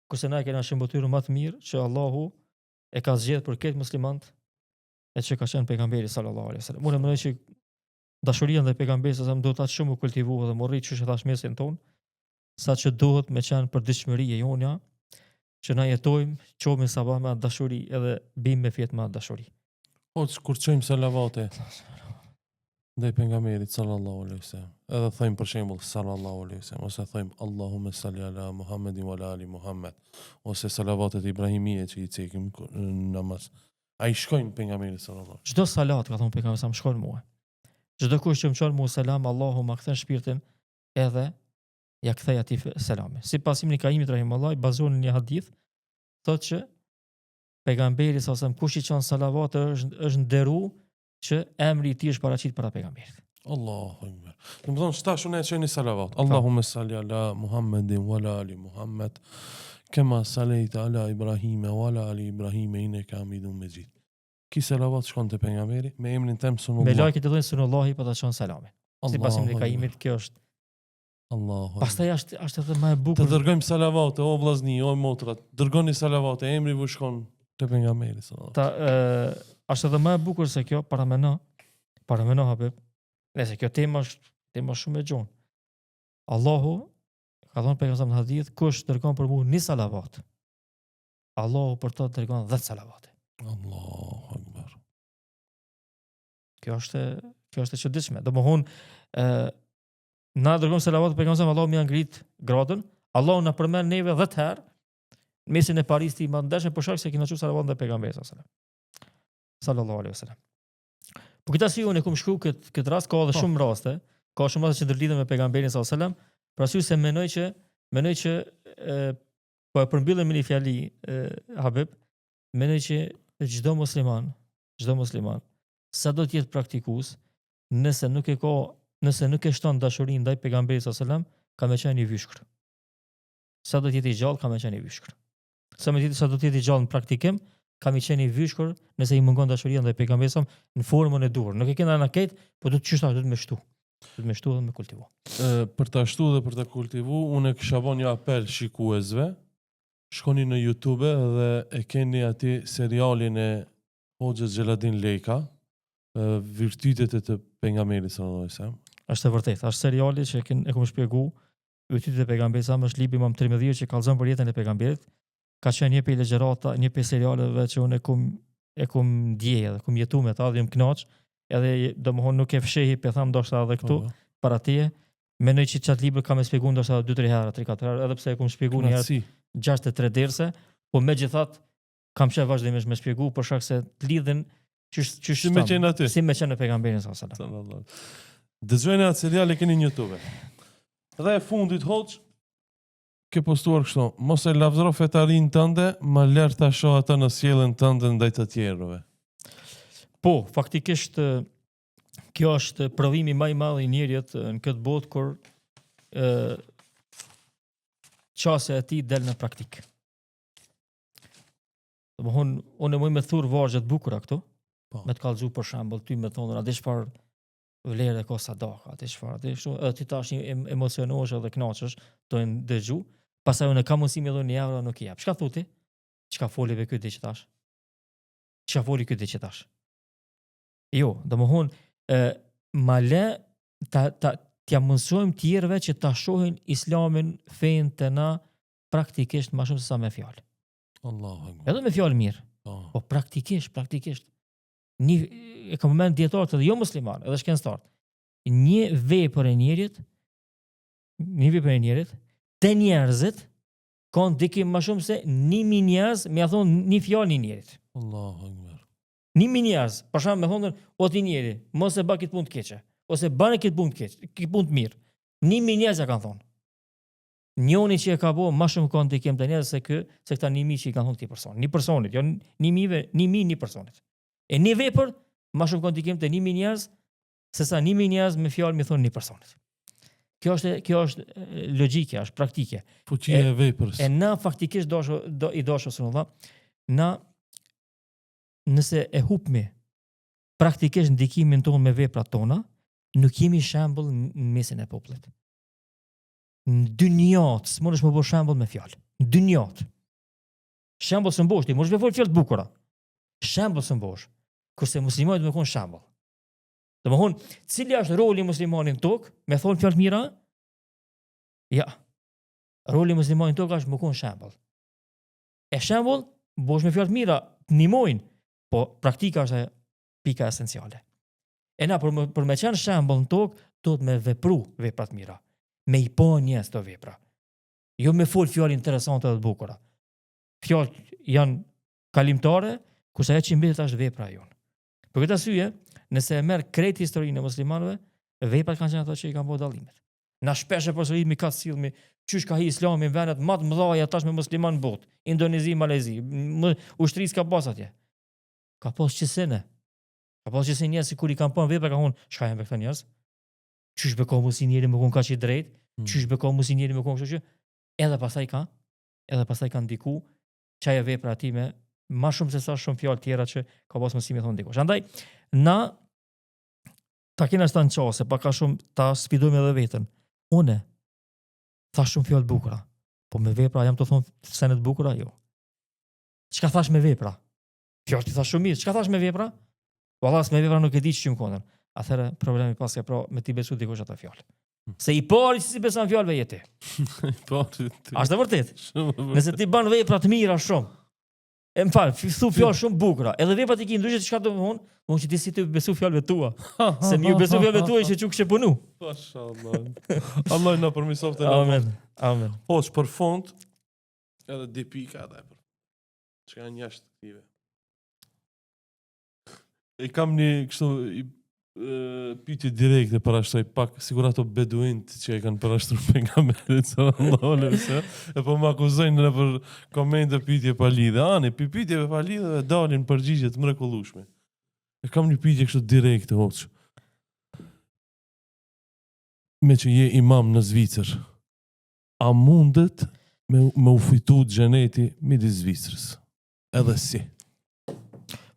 kurse na kena shembulltyrën më të mirë që Allahu e ka zgjedhur për këtë muslimant e që ka qenë pejgamberi sallallahu alaihi wasallam. Unë mendoj që dashuria ndaj pejgamberit sa do ta shumë kultivuar dhe morrit çështë tash mesin ton, sa që duhet me qenë për dëshmëri e jonja, që na jetojmë, qohemi sabah me atë dashuri edhe bim me fjet me atë dashuri. Hoc, kur qojmë salavate, ndaj pejgamberit sallallahu alaihi wasallam. Edhe thojmë për shembull sallallahu alaihi wasallam, ose thojmë Allahumma salli ala Muhammedin wa ala ali Muhammed, ose salavatet ibrahimie që i cekim në namaz. Ai shkojnë pejgamberit sallallahu alaihi Çdo salat, ka thonë pejgamberi sa më shkon mua. Çdo kush që më çon mua selam, Allahu ma kthen shpirtin edhe ja kthej atij selamin. Sipas Ibn Kaimit rahimahullah, bazohen në një hadith, thotë që pejgamberi sa kush i çon salavat është nderu që emri i tij është paraqit para pejgamberit. Allahu akbar. Do të thonë shtash unë e çojni salavat. Allahumma salli ala Muhammedin wa ala ali Muhammed, kema sallaita ala Ibrahim wa ala ali Ibrahim innaka Hamidum Majid. Ki salavat shkon te pejgamberi me emrin tëm sunullah. Me lajket e thonë sunullahi pa ta çon selamin. Sipas Ibn Kaimit kjo është. Allahu. Pastaj është edhe më e Të bukur. dërgojmë salavate, o vllazni, o motrat. Dërgoni salavate, emri ju shkon te pejgamberi sallallahu. Është edhe më e bukur se kjo, parameno Habib. Nëse kjo tema është shumë e gjon. Allahu ka thonë pejgamberi në hadith, kush dërgon për mua një salavat, Allahu për to dërgon 10 salavate. Allahu akbar. Kjo është e çuditshme. Domthon na dërgon salavat për pejgamberin, Allahu më ngrit gradën, Allahu na përmend neve 10 herë në mesin e Parisit më ndeshën për shkak se kemi thënë salavat ndaj pejgamberit sallallahu alaihi wasallam. Po këtë arsye unë kam shkruar këtë rast, ka edhe shumë raste, ka shumë raste që ndërlidhen me pejgamberin sallallahu alaihi wasallam, për arsye se mendoj që po e përmbyllim me një fjali Habib, mendoj që çdo musliman, sa do të jetë praktikues, nëse nuk e shton dashurinë ndaj pejgamberit sallallahu alaihi wasallam, ka më qenë i vyshkër. Sa do të jetë i gjallë, ka më qenë i vyshkër. Sa do të jetë i gjallë në praktikim, ka më qenë i vyshkër nëse i mungon dashuria ndaj pejgamberit në formën e duhur. Nuk e kena në ket, po do të çështoj, do të më shtu. Do të më shtu dhe më kultivu. Për ta shtu dhe për ta kultivu, unë kisha vënë një apel shikuesve. Shkoni në YouTube dhe e keni aty serialin e Hoxhës Xheladin Lejka, virtytet e të pejgamberit sallallahu alaihi wasallam. Është e vërtetë, është seriali që e kam shpjeguar. Virtytet e pejgamberit sa është libri Imam Tirmidhiu që kallzon për jetën e pejgamberit. Ka qenë një prej legjerata, një prej serialeve që unë e kum ndjej dhe kum jetu me ta dhe jam kënaq, edhe domthon nuk e fshehi pe tham ndoshta edhe këtu para teje. Mendoj që çat libër kam e shpjeguar ndoshta 2-3 herë, 3-4 herë, edhe pse e kum shpjeguar një herë 63 derse, po megjithatë kam qenë vazhdimisht me shpjegu për shkak se të lidhen që si me qenë aty. Si me qenë pejgamberin sallallahu alaihi wasallam. Dëgjojeni atë serial e keni në YouTube. Dhe e fundit Hoxh ke postuar kështu, mos e lavdëro fetarin tënde, ma lër ta shoh ata në sjelljen tënde ndaj të tjerëve. Po, faktikisht kjo është provimi më i madh i njerit në këtë botë kur qasja e tij del në praktik. Domthon, unë më me thurr vargje të bukura këtu, me të kallëzu për shembull ty me thonë, a di çfarë vlerë ka sadaka, a di çfarë, ti tash emocionohesh edhe kënaqesh, do të dëgju, pastaj unë kam mundësi më dhoni një euro, nuk i jap. Çka thotë? Çka foli me këtë diç tash? Çka foli këtë diç tash? Jo, domthon, ma le t'ja mësojmë tjerëve që ta shohin Islamin, fenë të na praktikisht më shumë se sa me fjalë. Allahu akbar. Edhe me fjalë mirë. Po praktikisht. E kam përmend dietarët edhe jo musliman, edhe shkencëtar. Një vepër e njerit, te njerëzit kanë ndikim më shumë se 1000 njerëz më thon një fjalë një njerit. Allahu akbar. 1000 njerëz, për shembull, më thonë, o ti njeri, mos e bë këtë punë të keqe, ose bën këtë punë të keqe, këtë punë të mirë. 1000 njerëz ja kanë thonë. Njoni që e ka bo, ma shumë ka ndikim të njerëz se këta 1000 që i kanë thonë këtij person. Një personit, jo 1000 një personit. E një vepër, ma shumë ka ndikim të 1000 njerëz, se sa 1000 njerëz me fjalë mi thonë një personit. Kjo është logjike, është praktike. Fuqia e veprës. E na faktikisht i dashur sallallahu, na nëse e hupmi praktikisht ndikimin tonë me veprat tona, nuk jemi shembull në mesin e popullit. Në dynjat, s'mundesh më bëj shembull me fjalë. Në dynjat. Shembull së mbosh, ti mos më fol fjalë të bukura. Shembull së mbosh. Kurse muslimanit më kon shembull. Domthon, cili është roli i muslimanit në tokë? Me thon fjalë të mira? Ja. Roli i muslimanit tokë është më kon shembull. E shembull, bosh me fjalë të mira, ndihmojnë, po praktika është pika esenciale. E na për me qenë shembull në tokë, duhet me vepru vepra të mira. Me i po njerëz të vepra. Jo me fol fjalë interesante dhe të bukura. Fjalë janë kalimtare, kurse ajo që mbetet është vepra jonë. Për këtë arsye, nëse e merr krejt historinë e muslimanëve, veprat kanë qenë ato që i kanë bërë dallimet. Na shpesh e përsëritmi ka sillmi çysh ka hi Islami në vendet më të mëdha tash me musliman në botë, Indonezi, Malezi, ushtrisë ka pas atje. Ka pas qesene. Ka pas qesene njerëz kur i kanë pa vepra ka thonë, çka janë këta njerëz? Çysh be ka mos i njëri më kon kaq i drejt, çysh be ka mos i njëri më kon kështu që edhe pastaj kanë ndiku çaja vepra aty me më shumë se sa shumë fjalë tjera që ka pas mësimi thon dikush. Andaj na ta kena stan çose, pa ka shumë ta sfidojmë edhe veten. Unë thash shumë fjalë bukura, po me vepra jam të thon sene të bukura jo. Çka thash me vepra? Fjalë ti thash shumë mirë, çka thash me vepra? Vallas me vepra nuk e di ç'im konë. Atëherë problemi pas ka pra me ti besu dikush ato fjalë. Se i pari si beson fjalëve jeti. Është vërtet. Nëse ti bën vepra të mira shumë, e më fal, thu fjalë shumë bukura, edhe veprat i ke ndryshe çka do të thonë, mund që ti si të besu fjalëve tua. Se mi u besu fjalëve tua që çu kishe punu. Mashallah. Allah na përmirësoftë. Amen. Amen. Hoç për fond edhe di pika atë. Çka janë jashtë këtive. I kam një kështu pyetje direkte parashtoj pak sigur ato beduint që e kanë parashtruar pejgamberit sallallahu alaihi wasallam e po më akuzojnë në për komente pyetje pa lidhje. Ani pyetjeve pa lidhje dalin përgjigje të mrekullueshme. E kam një pyetje kështu direkte hoç. Me që je imam në Zvicër, a mundet me u fitu xheneti midis Zvicrës? Edhe si?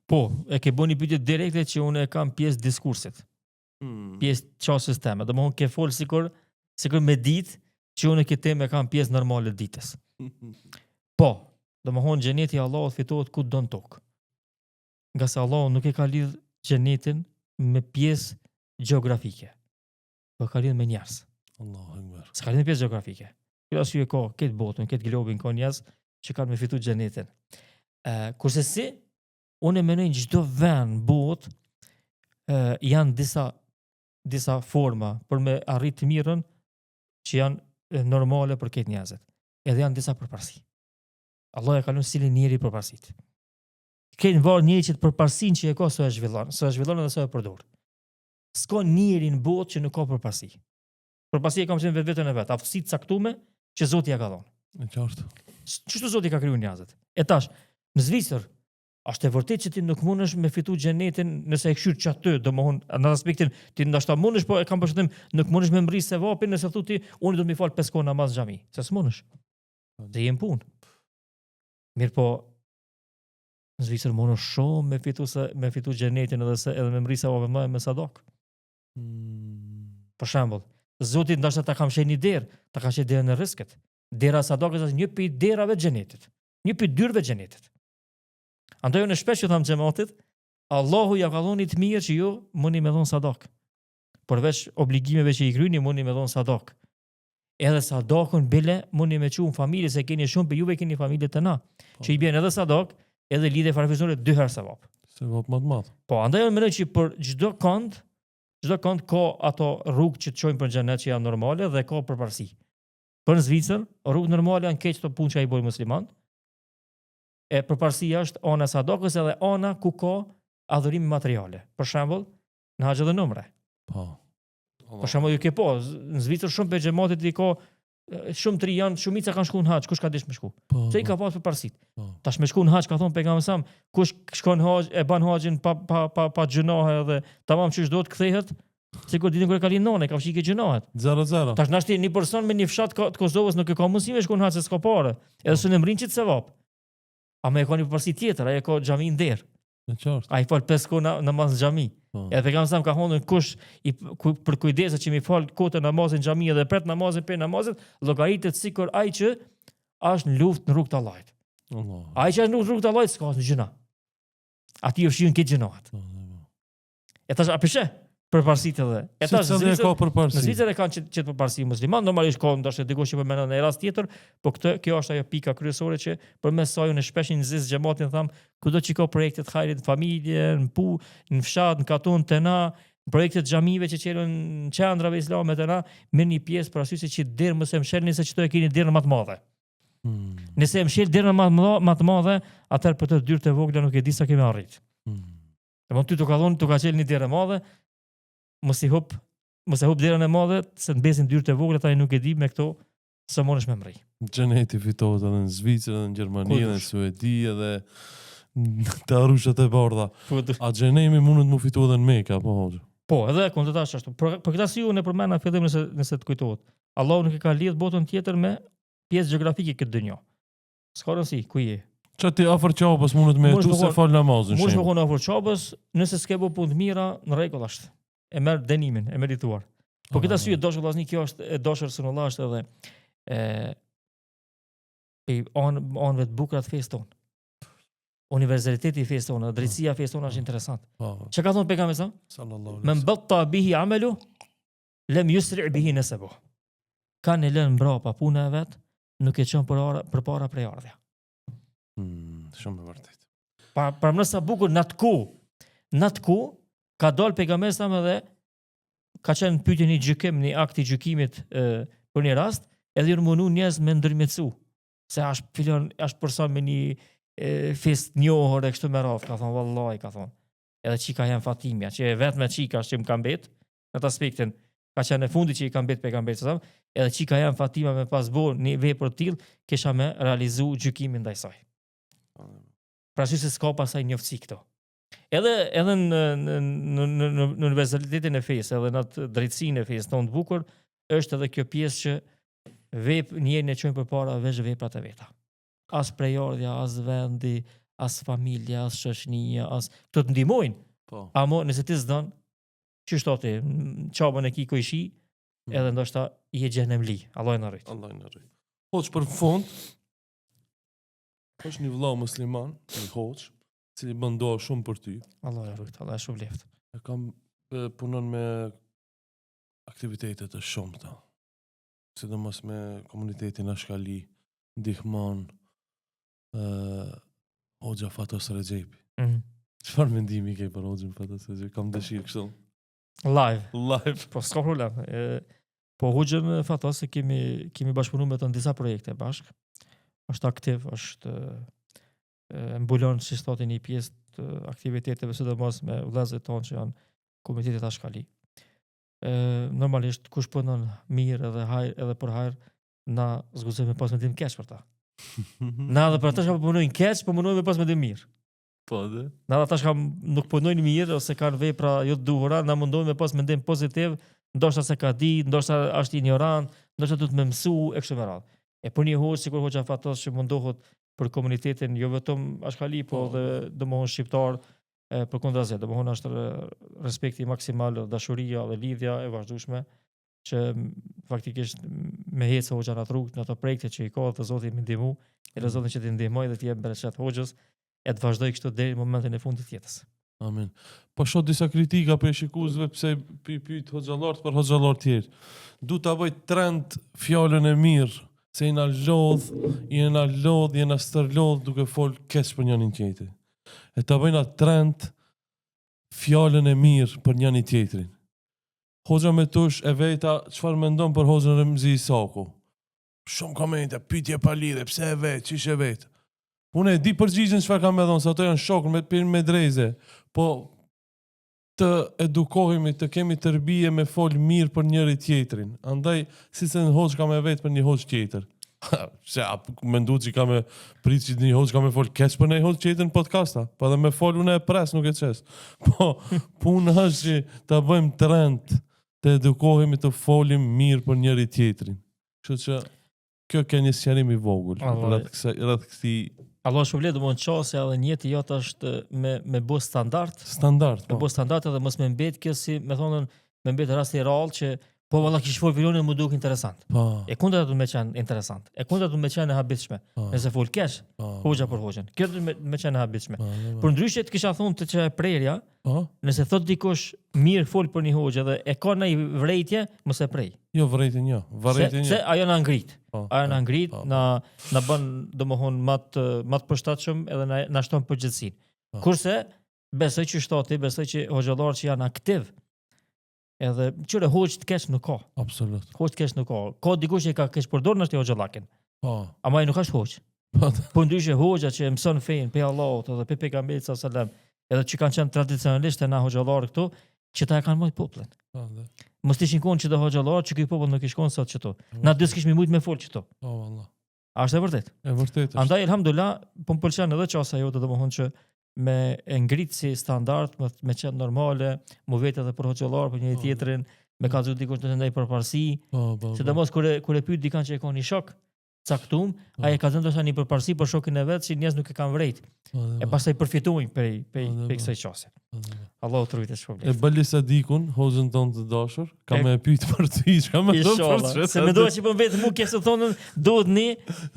Po, e ke bënë një pyetje direkte që unë e kam pjesë diskursit. Pjesë çështës teme. Domthonë ke fol sikur me ditë që unë këtë temë kam pjesë normale ditës. Po, domthonë xheneti i Allahut fitohet ku don tokë. Nga se Allahu nuk e ka lidh xhenetin me pjesë gjeografike. Po ka lidh me njerëz. Allahu Akbar. S'ka lidh me pjesë gjeografike. Kjo arsye ka këtë botën, këtë globin ka njerëz që kanë me fitu xhenetin. Kurse si unë mendoj çdo vend botë janë disa forma për me arrit të mirën që janë normale për këtë njerëzit. Edhe janë disa përparësi. Allah e ka lënë cilin njeri përparësitë. Kënë varë njeri që të përparësinë që e ka së e zhvillon edhe së e përdor. S'ka njeri në botë që nuk ka përparësi. Përparësi e kam qenë vetën e vet, aftësitë caktuar që Zoti ja ka dhënë. Në qartë. Çështu Zoti ka krijuar njerëzit. E tash, në Zvicër është e vërtetë që ti nuk mundesh me fitu xhenetin nëse e kshyr çatë, domthonë në aspektin ti ndoshta mundesh, po e kam përshtypjen nuk mundesh me mbris se vapin nëse thotë ti unë do të më fal 5 kohë namaz në xhami. Se s'mundesh. Dhe jem punë. Mirë po në Zvicër mundesh shumë me fitu xhenetin edhe me mbris se vapin me sadak. Për shembull, Zoti ndoshta ta kam shenë derë, ta ka shenë derën e rrezikut. Dera sadakës është një prej derave të xhenetit. Një prej dyrave të xhenetit. Andaj unë shpesh që tham xhamatit, Allahu ja ka dhënë të mirë që ju mundi me dhon sadak. Përveç obligimeve që i kryeni mundi me dhon sadak. Edhe sadakun bile mundi me çu në familje se keni shumë për juve keni familje të na, që i bën edhe sadak, edhe lidhje farefizore 2 herë sevap. Sevap më të madh. Po, andaj unë mendoj që për çdo kënd ka ato rrugë që të çojnë për xhenet që janë normale dhe ka përparësi. Për në Zvicër, rrugë normale janë keq të punë që ai bën musliman. E përparësia është ana sadakës edhe ana ku ka adhurime materiale. Për shembull, në haxh dhe numre. Po. Për shembull, ju ke po, në Zvicër shumë pe xhamatit i ka shumë të janë, shumica kanë shkuar në haxh, kush ka dish me shku. Se i ka pas përparësit. Tash me shku në haxh ka thon pejgamberi sa, kush shkon haxh e ban haxhin pa gjunohe edhe tamam çish do të kthehet. Sikur ditën kur e kalin nonë, ka fshikë gjunohet. 0-0. Tash nashti një person me një fshat të Kosovës nuk e ka mundësi me shku në haxh se s'ka parë. Edhe s'u mrin çit sevap. A me e ka një përparësi tjetër, ai e ka xhamin der. Në qartë. Ai fal 5 kohë namaz në xhami. Edhe pejgamberi sa ka thonë kush për kujdeset që mi fal kohë namazin në xhami edhe pret namazin pe namazit, llogaritet sikur ai që është në luftë në rrugt të Allahut. Allah. Ai që është në rrugt të Allahut s'ka asnjë gjëna. Ati është shihën këtë gjënohat. E tash a peshe? përparësitë edhe. E tash Si cili e ka në përparësi. Zvicër e kanë qetë përparësi musliman, normalisht ka ndoshta dikush që po mendon në rast tjetër, po kjo është ajo pika kryesore që përmes saj unë shpesh nxis xhamatin tham, kudo që ka projekte të hajrit, në familje, në fshat, në katon, të na, projekte të xhamive që qelën në qendrave islame të na, me një pjesë për arsye që derë mos e mshelni se çdo e keni derën më të madhe. Nëse e mshel derën më të madhe, atëherë për të dyrë të vogla nuk e di sa kemi arrit. Domethënë ty të ka thonë, të ka qelë një derë e madhe, mos e hub derën e madhe, se në besin dyrë të vogla, ta nuk e di me këto së monesh me mri. Gjeneti fitohet edhe në Zvicër, edhe në Gjermani, edhe në Suedi, edhe të arushat e bardha. A gjenemi mundet mu fitu edhe në Mekë, apo hoxha? Po, edhe këndë tash ashtu. Për këta si unë e përmena fillim nëse të kujtohet. Allahu nuk e ka lidh botën tjetër me pjesë gjeografike këtë dënjo. S'ka rëndësi, ku je? Që ti afër qabës mundet me jetu se fal namazin. Mund të shkon afër qabës, nëse s'ke bë punë të mira, në rregull është. E merr dënimin, e merituar. Po këtë arsye dosh vllazni, kjo është e dashur Resulullah është edhe anëve të bukura të fesë tonë. Universaliteti i fesë tonë, drejtësia e fesë tonë është interesant. Çka ka thonë pejgamberi sa? Sallallahu alaihi Men batta bihi amalu lam yusri' bihi nasabu. Kanë lënë mbrapa puna e vet, nuk e çon përpara prej ardhja. Shumë e vërtet. Para më sa bukur në atë ku ka dalë pejgamberi sa edhe ka qenë pyetje një gjykim, një akt i gjykimit për një rast, edhe ju mundu njerëz me ndërmjetësu. Se është person me një fest njohur e kështu me radhë, ka thonë vallahi, ka thonë. Edhe çika jam Fatimia, që e vetme çika që më ka mbet në atë aspektin, ka qenë në fundi që i ka mbet pejgamberit sa, edhe çika jam Fatima me pas bërë një vepër të tillë, kisha me realizu gjykimin ndaj saj. Pra që se s'ka pasaj njëftësi këto. Edhe në universalitetin e fesë, edhe në atë drejtësinë e fesë tonë të bukur, është edhe kjo pjesë që njerën e çojnë përpara veç veprat e veta. As prejardhja, as vendi, as familja, as shoqënia, as këto të ndihmojnë. Po. Amo nëse ti s'don, që shtoti, çabën e ki ku i shi, edhe ndoshta i e xhenemli. Allah na rrit. Allah na rrit. Hoç për fund, është një vëllau musliman, një hoç, i cili bën dua shumë për ty. Allah e rrit, Allah e shpëleft. E kam punon me aktivitete të shumta. Sidomos me komunitetin Ashkali, ndihmon Hoxha Fatos Rexhepi. Çfarë mendimi ke për Hoxhën Fatos Rexhepi? Kam dëshirë kështu. Live. Po s'ka problem. Po Hoxhën Fatos e kemi bashkëpunuar me të në disa projekte bashk. Është aktiv, është mbulon si thotë një pjesë të aktiviteteve, sidomos me vëllezërit tonë që janë komunitetit Ashkali. Normalisht kush punon mirë edhe për hajër, na zguzojmë pas mendim keq për ta. Na edhe për ata që punojnë keq, po punojnë pas mendim mirë. Po dhe. Na ata që nuk punojnë mirë ose kanë vepra jo të duhura, na mundohen me pas mendim pozitiv, ndoshta se ka ditë, ndoshta është ignorant, ndoshta duhet më mësu e kështu me radhë. E për një hoç sikur Hoxha Fatos që mundohet për komunitetin jo vetëm Ashkali, po edhe domosdoshmë shqiptar, përkundrazi, domosdoshmë është respekti maksimal, dashuria dhe lidhja e vazhdueshme që faktikisht me hecë Hoxha në rrugë në ato projekte që i ka të Zoti më ndihmu, edhe Zoti që t'i ndihmoj dhe t'i jep bereqet Hoxhës, e të vazhdoj kështu deri në momentin e fundit të jetës. Amin. Po shoh disa kritika për shikuesve pse pyet hoxhallart për hoxhallar tjerë. Du ta vëj trend fjalën e mirë, se jena lodh, jena stërlodh duke fol keq për njërin tjetrin. E ta vëjna trend fjalën e mirë për njërin tjetrin. Hoxha me tush e veta, çfarë mendon për Hoxhën Remzi Isaku? Shumë komente, pyetje pa lidhje, pse e vet, çish e vet. Unë e di përgjigjen çfarë kam me thonë, se ato janë shokë me dreze, po të edukohemi, të kemi tërbije me fol mirë për njëri tjetrin. Andaj, si se në hoxh ka me vetë për një hoxh tjetër. Se, me ndu që ka me pritë që një hoxh ka me fol keq për një hoxh tjetër në podcasta, pa dhe me fol unë e pres, nuk e qes. Po, punë është që të bëjmë trend, të edukohemi të folim mirë për njëri tjetrin. Kështu që, kjo ke një sqarim i vogël, rreth këtij. Allah shpëlblet domon çësia edhe njëti jot është me bë standard. Standard, me bë standard edhe mos me mbet kjo si, me thonën, me mbet rasti i rrallë që Po valla kish fol filoni më duk interesant. Po. E kundra do të më qenë interesant. E kundra do të më qenë e habitshme. Nëse fol kesh, hoxha për hoxhën. Kjo do të më qenë e habitshme. Por ndryshe të kisha thonë të që e prerja, Po. nëse thot dikush mirë fol për një hoxhë dhe e ka një vrejtje, mos e prej. Jo vërejtën jo. Vërejtën Se jo. ajo na ngrit. Po, Ajo na ngrit, po. na bën domethënë më të përshtatshëm edhe na shton përgjegjësinë. Po. Kurse besoj që shtati, besoj që hoxhallarët që janë aktiv edhe qyre hoxh të kesh nuk ka. Absolut. Hoxh të kesh nuk ka. Ka dikush që ka kesh përdorur në këtë hoxhallakin. Po. Ama ai nuk është hoxh. Po. Po ndryshe hoxha që mëson fen pe Allahut edhe pe pejgamberit sallallahu alajhi wasallam, edhe që kanë qenë tradicionalistë na hoxhallarë këtu, që ta e kanë marrë popullin. Po. Mos ishin konë që do hoxhallarë që ky popull nuk i shkon sot çto. Na dy s'kishmi mujt me fol çto. Po valla. A është e vërtet? E vërtet është. Andaj elhamdulillah, po më pëlqen edhe çasta jote domethënë që me e ngrit si standard, me qenë normale, mu vetë edhe për hoxhallar, për njëri tjetrin, me ka zot dikush të ndaj përparësi, Po. sidomos kur e pyet dikan që e ka një shok caktum, ai e ka dhënë ndoshta një përparësi për shokin e vet, që njerëz nuk e kanë vrejt. E pastaj përfitojnë prej kësaj çësie. Allahu të rujtë shpërblet. E bëli Sadikun, hoxhën tonë të dashur, ka me pyet për ty, çka më do Inshallah. Se mendoj që po vetë mu ke të thonë duhet një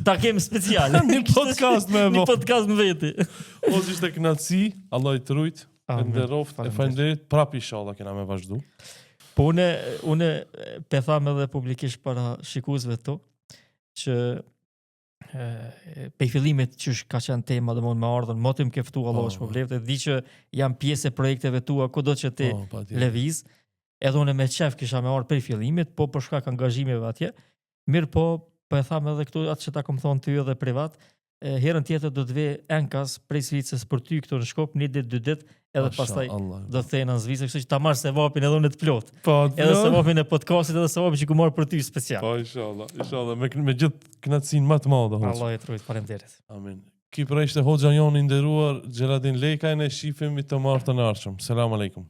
takim special. Një podcast me Një bo. podcast me veti. Hoxhë ishte kënaqësi, Allah i të rujt. E Amin. nderoft, e falenderit, prap inshallah kena me vazhdu. Po une pe tham edhe publikisht para shikuesve këtu që pe fillimit që ka qenë tema domthonë me ardhën motim ke ftu Allahu shpërblet e di që jam pjesë e projekteve tua kudo që ti Po, patjetër. lëviz edhe unë me qef kisha me ardhur prej fillimit po për shkak angazhimeve atje mirë po e tham edhe këtu atë që ta kom thonë ty edhe privat herën tjetër do të vi enkas prej Zvicrës për ty këtu në Shkop një ditë dy ditë edhe pastaj do të thënë në Zvicër kështu që ta marrë sevapin edhe unë të plot. Po, Edhe sevapin e podcastit edhe sevapin që ku marr për ty special. Po, inshallah, me gjithë kënaqësinë më të madhe, hoxh. Allah e trujt, faleminderit. Amin. Ki pra ishte hoxha jonë i nderuar Xheladin Lekaj, ne shifemi të martën e ardhshëm. Selam aleikum.